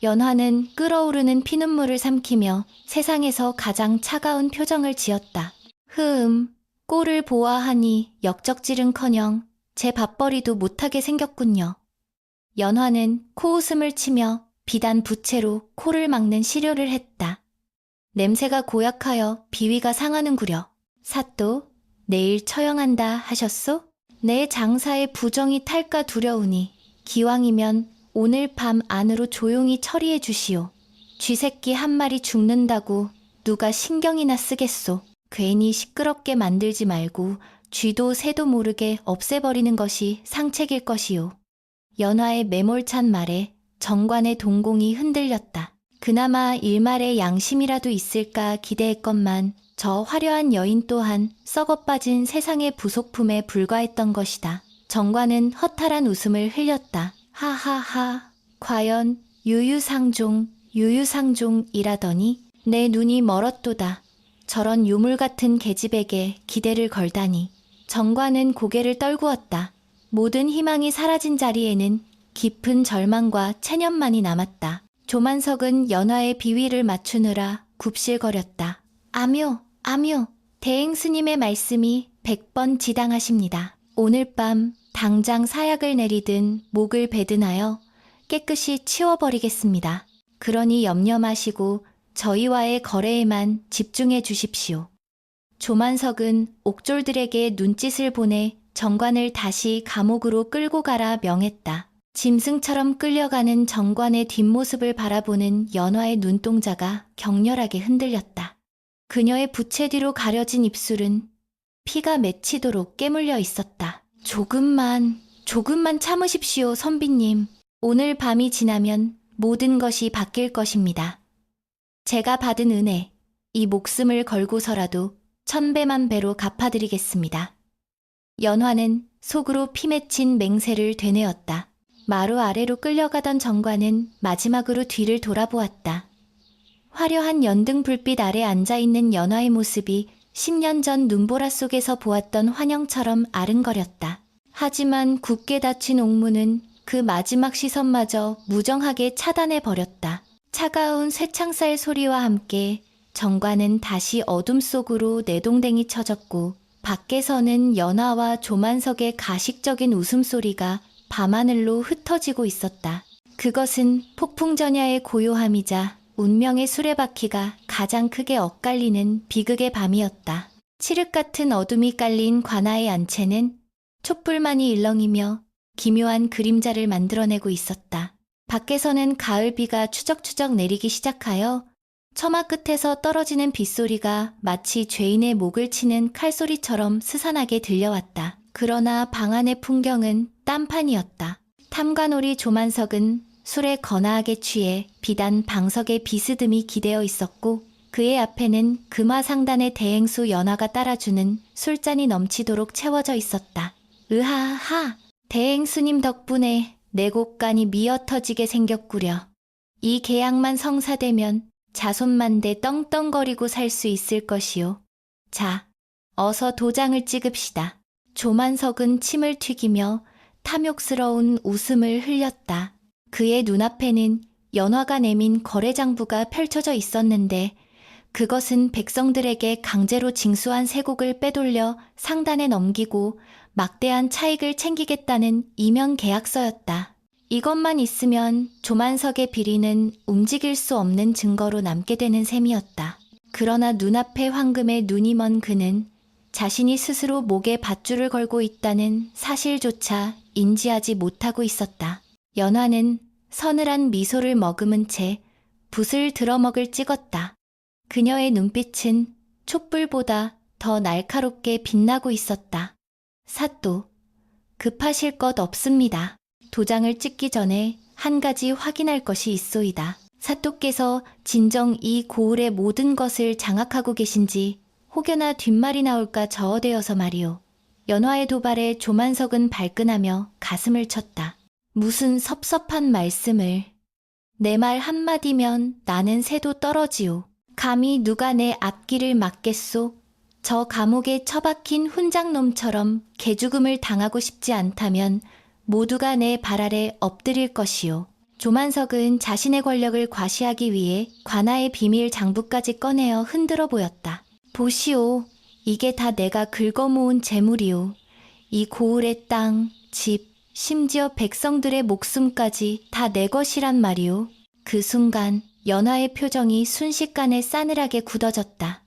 연화는 끓어오르는 피눈물을 삼키며 세상에서 가장 차가운 표정을 지었다. 꼴을 보아하니 역적질은커녕 제 밥벌이도 못하게 생겼군요. 연화는 코웃음을 치며 비단 부채로 코를 막는 시료를 했다. 냄새가 고약하여 비위가 상하는구려. 사또, 내일 처형한다 하셨소? 내 장사에 부정이 탈까 두려우니 기왕이면 오늘 밤 안으로 조용히 처리해 주시오. 쥐새끼 한 마리 죽는다고 누가 신경이나 쓰겠소. 괜히 시끄럽게 만들지 말고 쥐도 새도 모르게 없애버리는 것이 상책일 것이오. 연화의 매몰찬 말에 정관의 동공이 흔들렸다. 그나마 일말의 양심이라도 있을까 기대했건만 저 화려한 여인 또한 썩어빠진 세상의 부속품에 불과했던 것이다. 정관은 허탈한 웃음을 흘렸다. 하하하, 과연 유유상종이라더니 내 눈이 멀었도다. 저런 유물 같은 계집에게 기대를 걸다니. 정관은 고개를 떨구었다. 모든 희망이 사라진 자리에는 깊은 절망과 체념만이 남았다. 조만석은 연화의 비위를 맞추느라 굽실거렸다. 아묘, 대행 스님의 말씀이 100번 지당하십니다. 오늘 밤 당장 사약을 내리든 목을 베든하여 깨끗이 치워버리겠습니다. 그러니 염려 마시고 저희와의 거래에만 집중해 주십시오. 조만석은 옥졸들에게 눈짓을 보내 정관을 다시 감옥으로 끌고 가라 명했다. 짐승처럼 끌려가는 정관의 뒷모습을 바라보는 연화의 눈동자가 격렬하게 흔들렸다. 그녀의 부채 뒤로 가려진 입술은 피가 맺히도록 깨물려 있었다. 조금만 참으십시오, 선비님. 오늘 밤이 지나면 모든 것이 바뀔 것입니다. 제가 받은 은혜, 이 목숨을 걸고서라도 1000배만배로 갚아드리겠습니다. 연화는 속으로 피 맺힌 맹세를 되뇌었다. 마루 아래로 끌려가던 정관은 마지막으로 뒤를 돌아보았다. 화려한 연등 불빛 아래 앉아있는 연화의 모습이 10년 전 눈보라 속에서 보았던 환영처럼 아른거렸다. 하지만 굳게 닫힌 옥문은 그 마지막 시선마저 무정하게 차단해버렸다. 차가운 쇠창살 소리와 함께 정관은 다시 어둠 속으로 내동댕이 쳐졌고 밖에서는 연화와 조만석의 가식적인 웃음소리가 밤하늘로 흩어지고 있었다. 그것은 폭풍전야의 고요함이자 운명의 수레바퀴가 가장 크게 엇갈리는 비극의 밤이었다. 칠흑 같은 어둠이 깔린 관아의 안채는 촛불만이 일렁이며 기묘한 그림자를 만들어내고 있었다. 밖에서는 가을비가 추적추적 내리기 시작하여 처마 끝에서 떨어지는 빗소리가 마치 죄인의 목을 치는 칼소리처럼 스산하게 들려왔다. 그러나 방 안의 풍경은 딴판이었다. 탐관오리 조만석은 술에 거나하게 취해 비단 방석에 비스듬히 기대어 있었고 그의 앞에는 금화상단의 대행수 연화가 따라주는 술잔이 넘치도록 채워져 있었다. 으하하, 대행수님 덕분에 내 곳간이 미어터지게 생겼구려. 이 계약만 성사되면 자손만대 떵떵거리고 살 수 있을 것이오. 자, 어서 도장을 찍읍시다. 조만석은 침을 튀기며 탐욕스러운 웃음을 흘렸다. 그의 눈앞에는 연화가 내민 거래장부가 펼쳐져 있었는데 그것은 백성들에게 강제로 징수한 세곡을 빼돌려 상단에 넘기고 막대한 차익을 챙기겠다는 이면 계약서였다. 이것만 있으면 조만석의 비리는 움직일 수 없는 증거로 남게 되는 셈이었다. 그러나 눈앞의 황금에 눈이 먼 그는 자신이 스스로 목에 밧줄을 걸고 있다는 사실조차 인지하지 못하고 있었다. 연화는 서늘한 미소를 머금은 채 붓을 들어먹을 찍었다. 그녀의 눈빛은 촛불보다 더 날카롭게 빛나고 있었다. 사또, 급하실 것 없습니다. 도장을 찍기 전에 한 가지 확인할 것이 있소이다. 사또께서 진정 이 고을의 모든 것을 장악하고 계신지 혹여나 뒷말이 나올까 저어되어서 말이오. 연화의 도발에 조만석은 발끈하며 가슴을 쳤다. 무슨 섭섭한 말씀을. 내 말 한마디면 나는 새도 떨어지오. 감히 누가 내 앞길을 막겠소? 저 감옥에 처박힌 훈장놈처럼 개죽음을 당하고 싶지 않다면 모두가 내 발 아래 엎드릴 것이오. 조만석은 자신의 권력을 과시하기 위해 관아의 비밀 장부까지 꺼내어 흔들어 보였다. 보시오. 이게 다 내가 긁어모은 재물이오. 이 고을의 땅, 집, 심지어 백성들의 목숨까지 다 내 것이란 말이오. 그 순간 연화의 표정이 순식간에 싸늘하게 굳어졌다.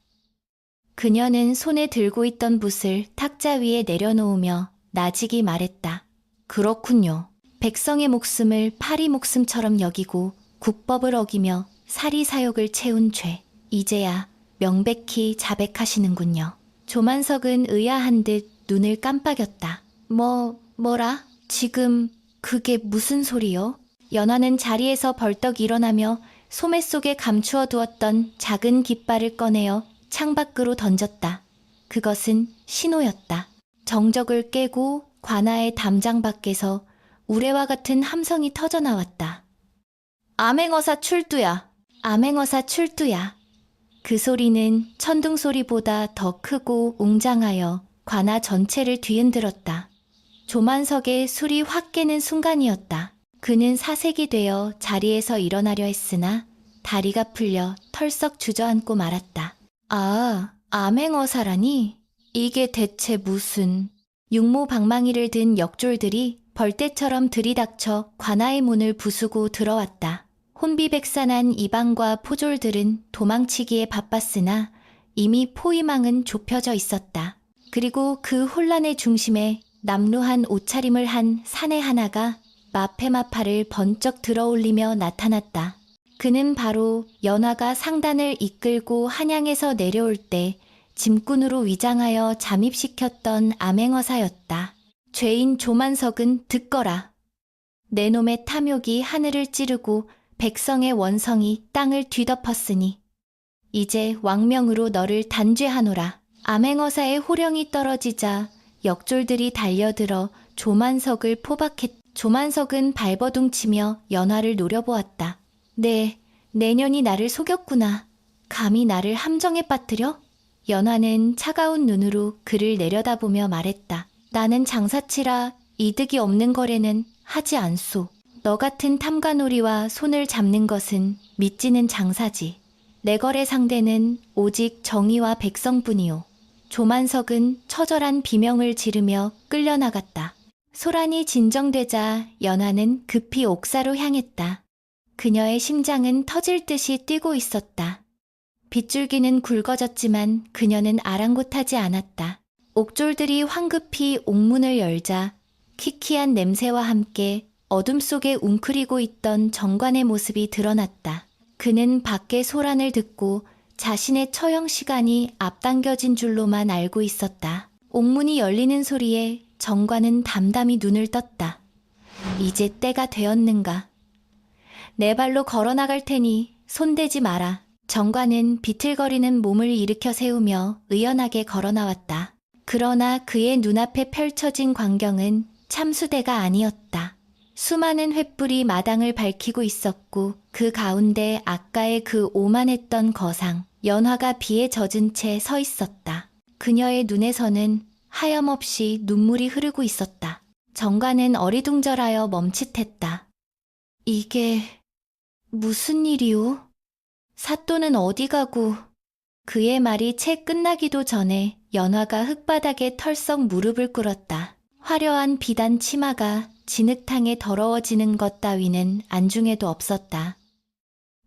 그녀는 손에 들고 있던 붓을 탁자 위에 내려놓으며 나직이 말했다. 그렇군요. 백성의 목숨을 파리 목숨처럼 여기고 국법을 어기며 사리사욕을 채운 죄. 이제야 명백히 자백하시는군요. 조만석은 의아한 듯 눈을 깜빡였다. 뭐라? 지금 그게 무슨 소리요? 연화는 자리에서 벌떡 일어나며 소매 속에 감추어 두었던 작은 깃발을 꺼내어 창밖으로 던졌다. 그것은 신호였다. 정적을 깨고 관아의 담장 밖에서 우레와 같은 함성이 터져나왔다. 암행어사 출두야! 암행어사 출두야! 그 소리는 천둥 소리보다 더 크고 웅장하여 관아 전체를 뒤흔들었다. 조만석의 술이 확 깨는 순간이었다. 그는 사색이 되어 자리에서 일어나려 했으나 다리가 풀려 털썩 주저앉고 말았다. 아, 암행어사라니? 이게 대체 무슨... 육모방망이를 든 역졸들이 벌떼처럼 들이닥쳐 관아의 문을 부수고 들어왔다. 혼비백산한 이방과 포졸들은 도망치기에 바빴으나 이미 포위망은 좁혀져 있었다. 그리고 그 혼란의 중심에 남루한 옷차림을 한 사내 하나가 마페마파를 번쩍 들어올리며 나타났다. 그는 바로 연화가 상단을 이끌고 한양에서 내려올 때 짐꾼으로 위장하여 잠입시켰던 암행어사였다. 죄인 조만석은 듣거라. 내 놈의 탐욕이 하늘을 찌르고 백성의 원성이 땅을 뒤덮었으니 이제 왕명으로 너를 단죄하노라. 암행어사의 호령이 떨어지자 역졸들이 달려들어 조만석을 포박했다. 조만석은 발버둥치며 연화를 노려보았다. 네, 내년이 나를 속였구나. 감히 나를 함정에 빠뜨려? 연화는 차가운 눈으로 그를 내려다보며 말했다. 나는 장사치라 이득이 없는 거래는 하지 않소. 너 같은 탐관오리와 손을 잡는 것은 믿지는 장사지. 내 거래 상대는 오직 정의와 백성뿐이오. 조만석은 처절한 비명을 지르며 끌려나갔다. 소란이 진정되자 연화는 급히 옥사로 향했다. 그녀의 심장은 터질 듯이 뛰고 있었다. 빗줄기는 굵어졌지만 그녀는 아랑곳하지 않았다. 옥졸들이 황급히 옥문을 열자 키키한 냄새와 함께 어둠 속에 웅크리고 있던 정관의 모습이 드러났다. 그는 밖의 소란을 듣고 자신의 처형 시간이 앞당겨진 줄로만 알고 있었다. 옥문이 열리는 소리에 정관은 담담히 눈을 떴다. 이제 때가 되었는가? 내 발로 걸어나갈 테니 손대지 마라. 정관은 비틀거리는 몸을 일으켜 세우며 의연하게 걸어나왔다. 그러나 그의 눈앞에 펼쳐진 광경은 참수대가 아니었다. 수많은 횃불이 마당을 밝히고 있었고 그 가운데 아까의 그 오만했던 거상, 연화가 비에 젖은 채 서 있었다. 그녀의 눈에서는 하염없이 눈물이 흐르고 있었다. 정관은 어리둥절하여 멈칫했다. 이게 무슨 일이오? 사또는 어디 가고? 그의 말이 채 끝나기도 전에 연화가 흙바닥에 털썩 무릎을 꿇었다. 화려한 비단 치마가 진흙탕에 더러워지는 것 따위는 안중에도 없었다.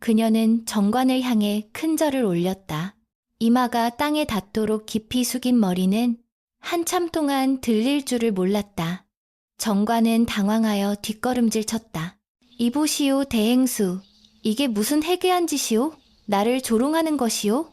그녀는 정관을 향해 큰 절을 올렸다. 이마가 땅에 닿도록 깊이 숙인 머리는 한참 동안 들릴 줄을 몰랐다. 정관은 당황하여 뒷걸음질 쳤다. 이보시오 대행수, 이게 무슨 해괴한 짓이오? 나를 조롱하는 것이오?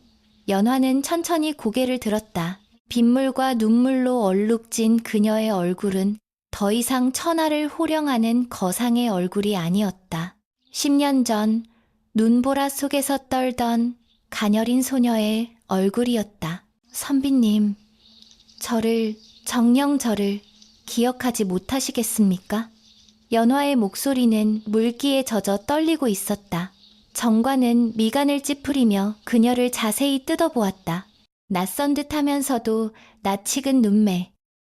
연화는 천천히 고개를 들었다. 빗물과 눈물로 얼룩진 그녀의 얼굴은 더 이상 천하를 호령하는 거상의 얼굴이 아니었다. 10년 전 눈보라 속에서 떨던 가녀린 소녀의 얼굴이었다. 선비님, 정녕 저를 기억하지 못하시겠습니까? 연화의 목소리는 물기에 젖어 떨리고 있었다. 정관은 미간을 찌푸리며 그녀를 자세히 뜯어보았다. 낯선 듯 하면서도 낯익은 눈매,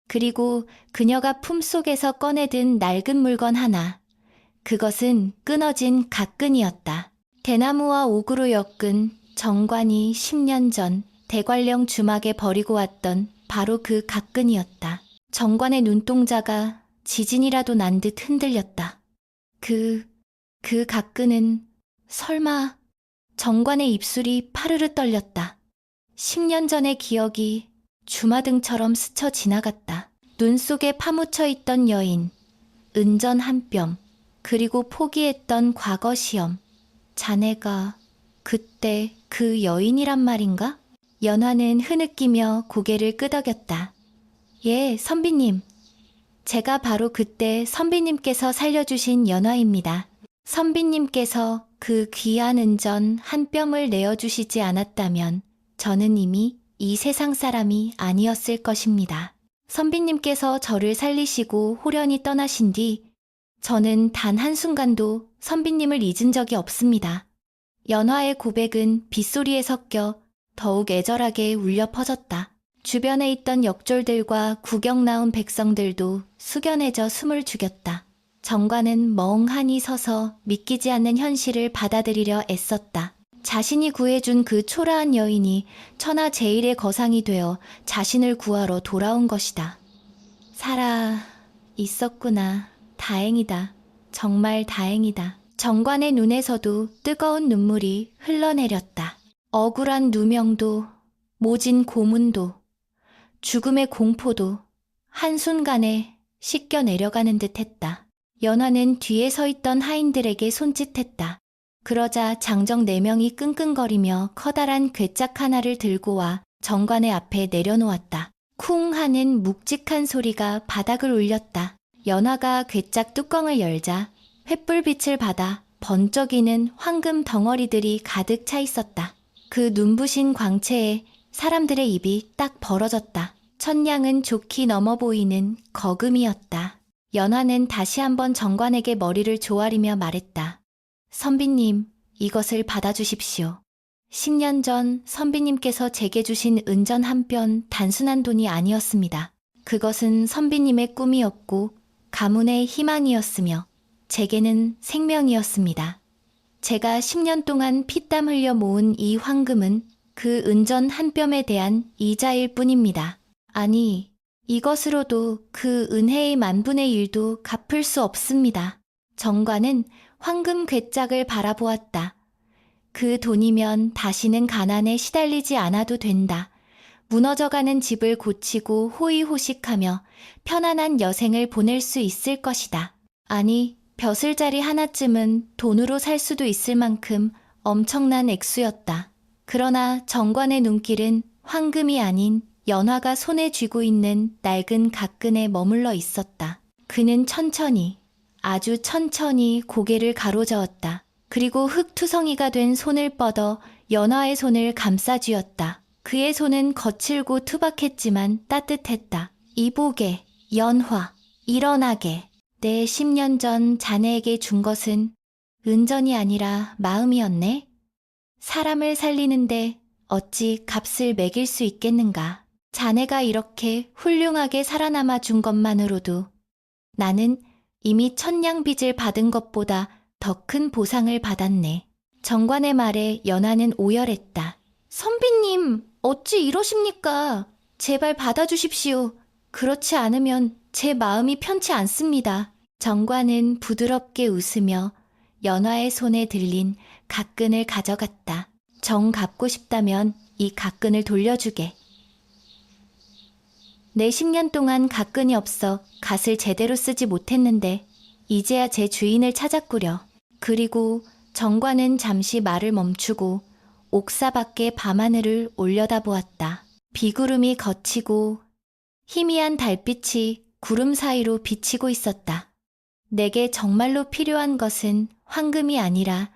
그리고 그녀가 품속에서 꺼내든 낡은 물건 하나. 그것은 끊어진 갓끈이었다. 대나무와 옥으로 엮은 정관이 10년 전 대관령 주막에 버리고 왔던 바로 그 갓끈이었다. 정관의 눈동자가 지진이라도 난 듯 흔들렸다. 그 갓끈은 설마... 정관의 입술이 파르르 떨렸다. 10년 전의 기억이 주마등처럼 스쳐 지나갔다. 눈 속에 파묻혀 있던 여인, 은전 한 뼘, 그리고 포기했던 과거 시험. 자네가 그때 그 여인이란 말인가? 연화는 흐느끼며 고개를 끄덕였다. 예, 선비님. 제가 바로 그때 선비님께서 살려주신 연화입니다. 선비님께서 그 귀한 은전 한 뼘을 내어주시지 않았다면 저는 이미 이 세상 사람이 아니었을 것입니다. 선비님께서 저를 살리시고 호련히 떠나신 뒤 저는 단 한순간도 선비님을 잊은 적이 없습니다. 연화의 고백은 빗소리에 섞여 더욱 애절하게 울려 퍼졌다. 주변에 있던 역졸들과 구경 나온 백성들도 숙연해져 숨을 죽였다. 정관은 멍하니 서서 믿기지 않는 현실을 받아들이려 애썼다. 자신이 구해준 그 초라한 여인이 천하 제일의 거상이 되어 자신을 구하러 돌아온 것이다. 살아 있었구나. 다행이다. 정말 다행이다. 정관의 눈에서도 뜨거운 눈물이 흘러내렸다. 억울한 누명도, 모진 고문도, 죽음의 공포도 한순간에 씻겨 내려가는 듯 했다. 연화는 뒤에 서 있던 하인들에게 손짓했다. 그러자 장정 4명이 끙끙거리며 커다란 괴짝 하나를 들고 와 정관의 앞에 내려놓았다. 쿵 하는 묵직한 소리가 바닥을 울렸다. 연화가 괴짝 뚜껑을 열자 횃불빛을 받아 번쩍이는 황금 덩어리들이 가득 차 있었다. 그 눈부신 광채에 사람들의 입이 딱 벌어졌다. 천냥은 좋게 넘어 보이는 거금이었다. 연화는 다시 한번 정관에게 머리를 조아리며 말했다. 선비님, 이것을 받아주십시오. 10년 전 선비님께서 제게 주신 은전 한 뼘 단순한 돈이 아니었습니다. 그것은 선비님의 꿈이었고 가문의 희망이었으며 제게는 생명이었습니다. 제가 10년 동안 피땀 흘려 모은 이 황금은 그 은전 한 뼘에 대한 이자일 뿐입니다. 아니, 이것으로도 그 은혜의 만분의 1도 갚을 수 없습니다. 정관은 황금 괴짝을 바라보았다. 그 돈이면 다시는 가난에 시달리지 않아도 된다. 무너져가는 집을 고치고 호의호식하며 편안한 여생을 보낼 수 있을 것이다. 아니, 벼슬자리 하나쯤은 돈으로 살 수도 있을 만큼 엄청난 액수였다. 그러나 정관의 눈길은 황금이 아닌 연화가 손에 쥐고 있는 낡은 각근에 머물러 있었다. 그는 천천히, 아주 천천히 고개를 가로저었다. 그리고 흙투성이가 된 손을 뻗어 연화의 손을 감싸쥐었다. 그의 손은 거칠고 투박했지만 따뜻했다. 이보게, 연화, 일어나게. 내 10년 전 자네에게 준 것은 은전이 아니라 마음이었네. 사람을 살리는데 어찌 값을 매길 수 있겠는가. 자네가 이렇게 훌륭하게 살아남아 준 것만으로도 나는 이미 천냥빚을 받은 것보다 더 큰 보상을 받았네. 정관의 말에 연하는 오열했다. 선비님, 어찌 이러십니까? 제발 받아주십시오. 그렇지 않으면 제 마음이 편치 않습니다. 정관은 부드럽게 웃으며 연화의 손에 들린 각근을 가져갔다. 정 갚고 싶다면 이 각근을 돌려주게. 내 10년 동안 각근이 없어 갓을 제대로 쓰지 못했는데 이제야 제 주인을 찾았구려. 그리고 정관은 잠시 말을 멈추고 옥사 밖의 밤하늘을 올려다보았다. 비구름이 걷히고 희미한 달빛이 구름 사이로 비치고 있었다. 내게 정말로 필요한 것은 황금이 아니라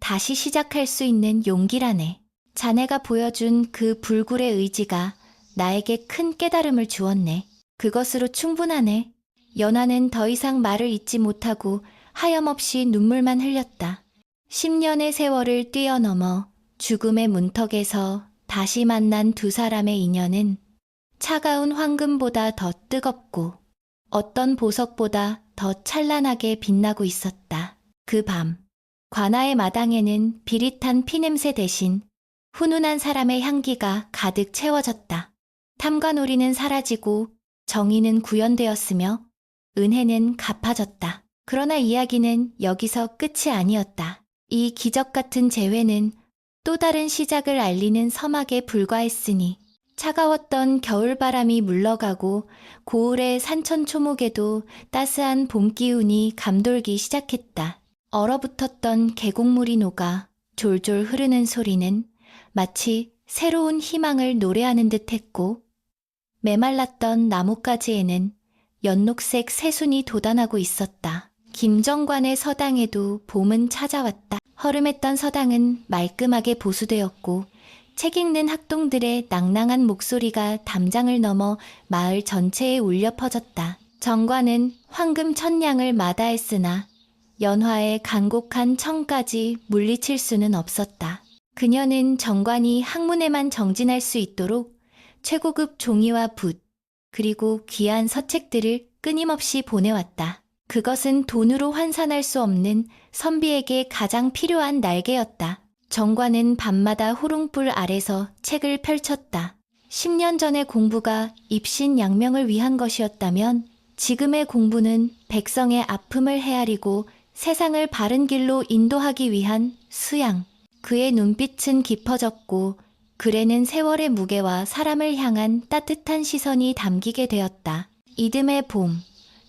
다시 시작할 수 있는 용기라네. 자네가 보여준 그 불굴의 의지가 나에게 큰 깨달음을 주었네. 그것으로 충분하네. 연하는 더 이상 말을 잇지 못하고 하염없이 눈물만 흘렸다. 10년의 세월을 뛰어넘어 죽음의 문턱에서 다시 만난 두 사람의 인연은 차가운 황금보다 더 뜨겁고 어떤 보석보다 더 찬란하게 빛나고 있었다. 그 밤, 관아의 마당에는 비릿한 피냄새 대신 훈훈한 사람의 향기가 가득 채워졌다. 탐관오리는 사라지고 정의는 구현되었으며 은혜는 갚아졌다. 그러나 이야기는 여기서 끝이 아니었다. 이 기적 같은 재회는 또 다른 시작을 알리는 서막에 불과했으니 차가웠던 겨울바람이 물러가고 고을의 산천초목에도 따스한 봄 기운이 감돌기 시작했다. 얼어붙었던 계곡물이 녹아 졸졸 흐르는 소리는 마치 새로운 희망을 노래하는 듯했고 메말랐던 나뭇가지에는 연녹색 새순이 돋아나고 있었다. 김정관의 서당에도 봄은 찾아왔다. 허름했던 서당은 말끔하게 보수되었고 책 읽는 학동들의 낭낭한 목소리가 담장을 넘어 마을 전체에 울려 퍼졌다. 정관은 황금 천냥을 마다했으나 연화의 간곡한 청까지 물리칠 수는 없었다. 그녀는 정관이 학문에만 정진할 수 있도록 최고급 종이와 붓, 그리고 귀한 서책들을 끊임없이 보내왔다. 그것은 돈으로 환산할 수 없는 선비에게 가장 필요한 날개였다. 정관은 밤마다 호롱불 아래서 책을 펼쳤다. 10년 전의 공부가 입신양명을 위한 것이었다면 지금의 공부는 백성의 아픔을 헤아리고 세상을 바른 길로 인도하기 위한 수양. 그의 눈빛은 깊어졌고 글에는 세월의 무게와 사람을 향한 따뜻한 시선이 담기게 되었다. 이듬해 봄,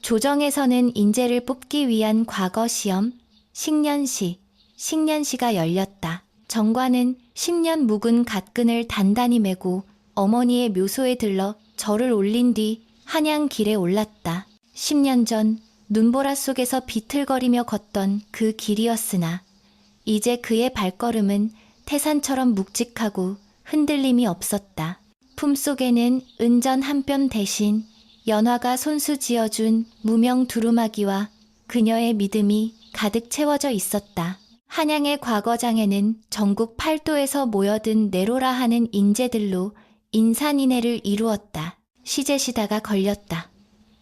조정에서는 인재를 뽑기 위한 과거 시험, 식년시가 열렸다. 정관은 10년 묵은 갓근을 단단히 메고 어머니의 묘소에 들러 절을 올린 뒤 한양길에 올랐다. 10년 전 눈보라 속에서 비틀거리며 걷던 그 길이었으나 이제 그의 발걸음은 태산처럼 묵직하고 흔들림이 없었다. 품속에는 은전 한 뼘 대신 연화가 손수 지어준 무명 두루마기와 그녀의 믿음이 가득 채워져 있었다. 한양의 과거장에는 전국 팔도에서 모여든 내로라 하는 인재들로 인산인해를 이루었다. 시제시다가 걸렸다.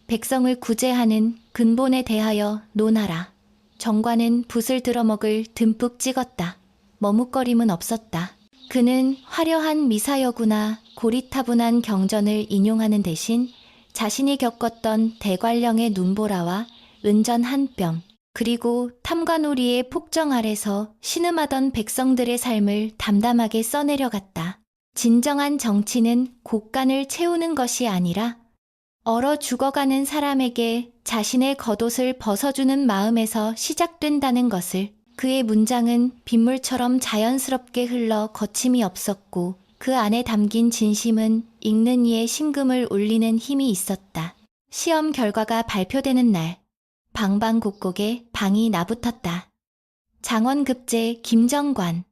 백성을 구제하는 근본에 대하여 논하라. 정관은 붓을 들어먹을 듬뿍 찍었다. 머뭇거림은 없었다. 그는 화려한 미사여구나 고리타분한 경전을 인용하는 대신 자신이 겪었던 대관령의 눈보라와 은전 한 뼘, 그리고 탐관오리의 폭정 아래서 신음하던 백성들의 삶을 담담하게 써내려갔다. 진정한 정치는 곳간을 채우는 것이 아니라 얼어 죽어가는 사람에게 자신의 겉옷을 벗어주는 마음에서 시작된다는 것을. 그의 문장은 빗물처럼 자연스럽게 흘러 거침이 없었고 그 안에 담긴 진심은 읽는 이의 심금을 울리는 힘이 있었다. 시험 결과가 발표되는 날, 방방곡곡에 방이 나붙었다. 장원급제 김정관.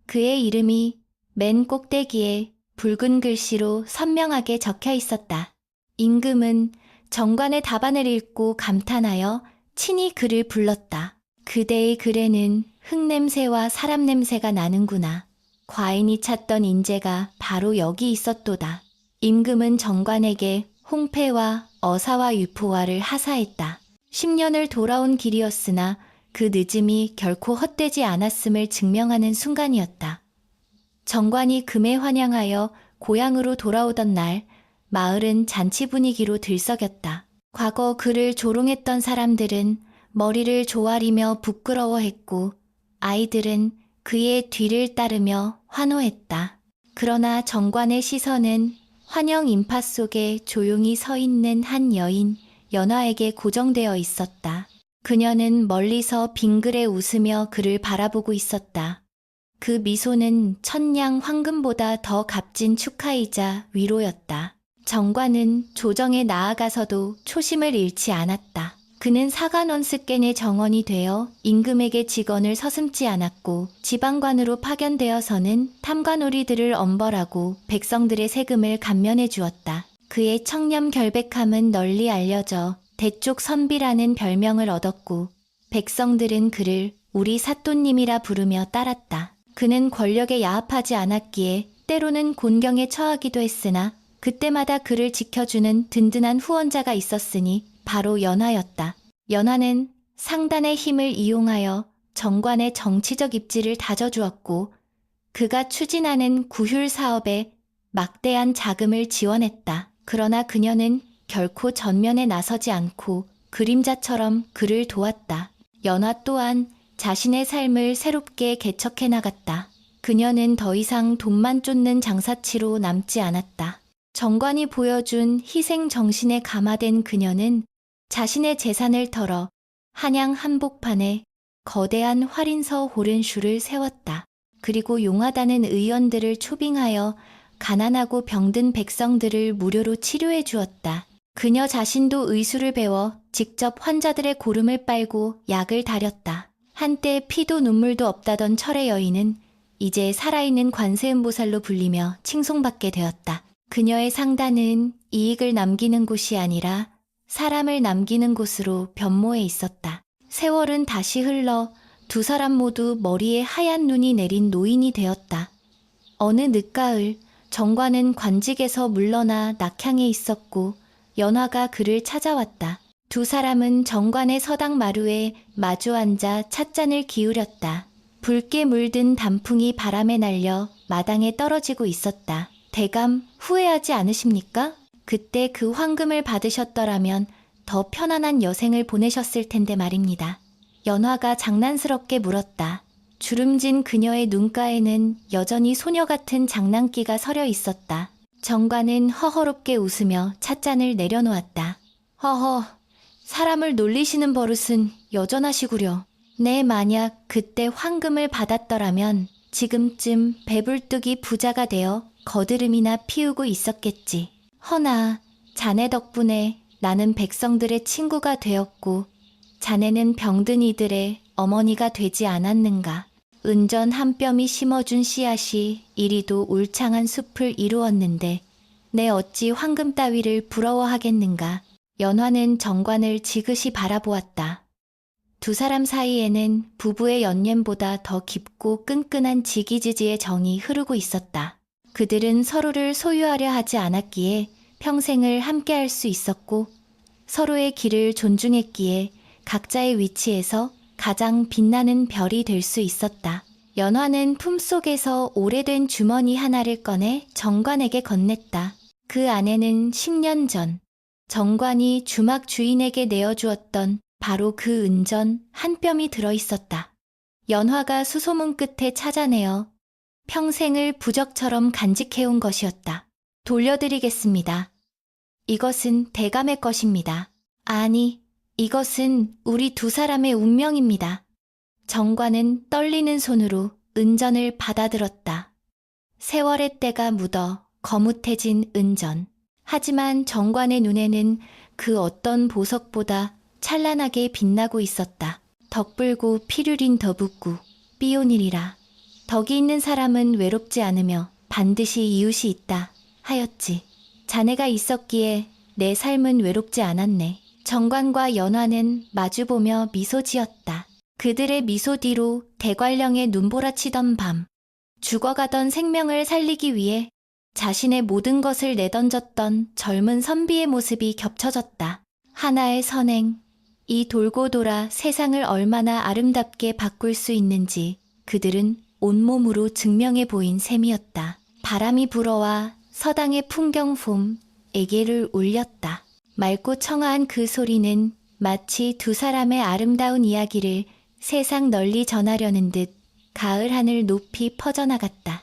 그의 이름이 맨 꼭대기에 붉은 글씨로 선명하게 적혀 있었다. 임금은 정관의 답안을 읽고 감탄하여 친히 그를 불렀다. 그대의 글에는 흙냄새와 사람 냄새가 나는구나. 과인이 찾던 인재가 바로 여기 있었도다. 임금은 정관에게 홍패와 어사와 유포와를 하사했다. 10년을 돌아온 길이었으나 그 늦음이 결코 헛되지 않았음을 증명하는 순간이었다. 정관이 금에 환영하여 고향으로 돌아오던 날, 마을은 잔치 분위기로 들썩였다. 과거 그를 조롱했던 사람들은 머리를 조아리며 부끄러워했고 아이들은 그의 뒤를 따르며 환호했다. 그러나 정관의 시선은 환영 인파 속에 조용히 서 있는 한 여인 연화에게 고정되어 있었다. 그녀는 멀리서 빙그레 웃으며 그를 바라보고 있었다. 그 미소는 천냥 황금보다 더 값진 축하이자 위로였다. 정관은 조정에 나아가서도 초심을 잃지 않았다. 그는 사관원습견의 정원이 되어 임금에게 직언을 서슴지 않았고 지방관으로 파견되어서는 탐관오리들을 엄벌하고 백성들의 세금을 감면해 주었다. 그의 청렴 결백함은 널리 알려져 대쪽 선비라는 별명을 얻었고 백성들은 그를 우리 사또님이라 부르며 따랐다. 그는 권력에 야합하지 않았기에 때로는 곤경에 처하기도 했으나 그때마다 그를 지켜주는 든든한 후원자가 있었으니 바로 연화였다. 연화는 상단의 힘을 이용하여 정관의 정치적 입지를 다져주었고 그가 추진하는 구휼 사업에 막대한 자금을 지원했다. 그러나 그녀는 결코 전면에 나서지 않고 그림자처럼 그를 도왔다. 연화 또한 자신의 삶을 새롭게 개척해 나갔다. 그녀는 더 이상 돈만 쫓는 장사치로 남지 않았다. 정관이 보여준 희생 정신에 감화된 그녀는 자신의 재산을 털어 한양 한복판에 거대한 활인서 호른슈를 세웠다. 그리고 용하다는 의원들을 초빙하여 가난하고 병든 백성들을 무료로 치료해 주었다. 그녀 자신도 의술을 배워 직접 환자들의 고름을 빨고 약을 다렸다. 한때 피도 눈물도 없다던 철의 여인은 이제 살아있는 관세음보살로 불리며 칭송받게 되었다. 그녀의 상단은 이익을 남기는 곳이 아니라 사람을 남기는 곳으로 변모해 있었다. 세월은 다시 흘러 두 사람 모두 머리에 하얀 눈이 내린 노인이 되었다. 어느 늦가을 정관은 관직에서 물러나 낙향에 있었고 연화가 그를 찾아왔다. 두 사람은 정관의 서당 마루에 마주 앉아 찻잔을 기울였다. 붉게 물든 단풍이 바람에 날려 마당에 떨어지고 있었다. 대감 후회하지 않으십니까? 그때 그 황금을 받으셨더라면 더 편안한 여생을 보내셨을 텐데 말입니다. 연화가 장난스럽게 물었다. 주름진 그녀의 눈가에는 여전히 소녀 같은 장난기가 서려 있었다. 정관은 허허롭게 웃으며 찻잔을 내려놓았다. 허허, 사람을 놀리시는 버릇은 여전하시구려. 내 만약 그때 황금을 받았더라면 지금쯤 배불뚝이 부자가 되어 거드름이나 피우고 있었겠지. 허나 자네 덕분에 나는 백성들의 친구가 되었고 자네는 병든 이들의 어머니가 되지 않았는가. 은전 한 뼘이 심어준 씨앗이 이리도 울창한 숲을 이루었는데 내 어찌 황금 따위를 부러워하겠는가. 연화는 정관을 지그시 바라보았다. 두 사람 사이에는 부부의 연륜보다 더 깊고 끈끈한 지기지지의 정이 흐르고 있었다. 그들은 서로를 소유하려 하지 않았기에 평생을 함께할 수 있었고 서로의 길을 존중했기에 각자의 위치에서 가장 빛나는 별이 될 수 있었다. 연화는 품속에서 오래된 주머니 하나를 꺼내 정관에게 건넸다. 그 안에는 10년 전 정관이 주막 주인에게 내어주었던 바로 그 은전 한 뼘이 들어있었다. 연화가 수소문 끝에 찾아내어 평생을 부적처럼 간직해온 것이었다. 돌려드리겠습니다. 이것은 대감의 것입니다. 아니, 이것은 우리 두 사람의 운명입니다. 정관은 떨리는 손으로 은전을 받아들었다. 세월의 때가 묻어 거뭇해진 은전. 하지만 정관의 눈에는 그 어떤 보석보다 찬란하게 빛나고 있었다. 덕불고 피류린 더붓고 삐오니리라. 덕이 있는 사람은 외롭지 않으며 반드시 이웃이 있다 하였지. 자네가 있었기에 내 삶은 외롭지 않았네. 정관과 연화는 마주보며 미소 지었다. 그들의 미소 뒤로 대관령의 눈보라치던 밤. 죽어가던 생명을 살리기 위해 자신의 모든 것을 내던졌던 젊은 선비의 모습이 겹쳐졌다. 하나의 선행, 이 돌고 돌아 세상을 얼마나 아름답게 바꿀 수 있는지 그들은 온몸으로 증명해 보인 셈이었다. 바람이 불어와 서당의 풍경폼, 애게를 울렸다. 맑고 청아한 그 소리는 마치 두 사람의 아름다운 이야기를 세상 널리 전하려는 듯 가을 하늘 높이 퍼져나갔다.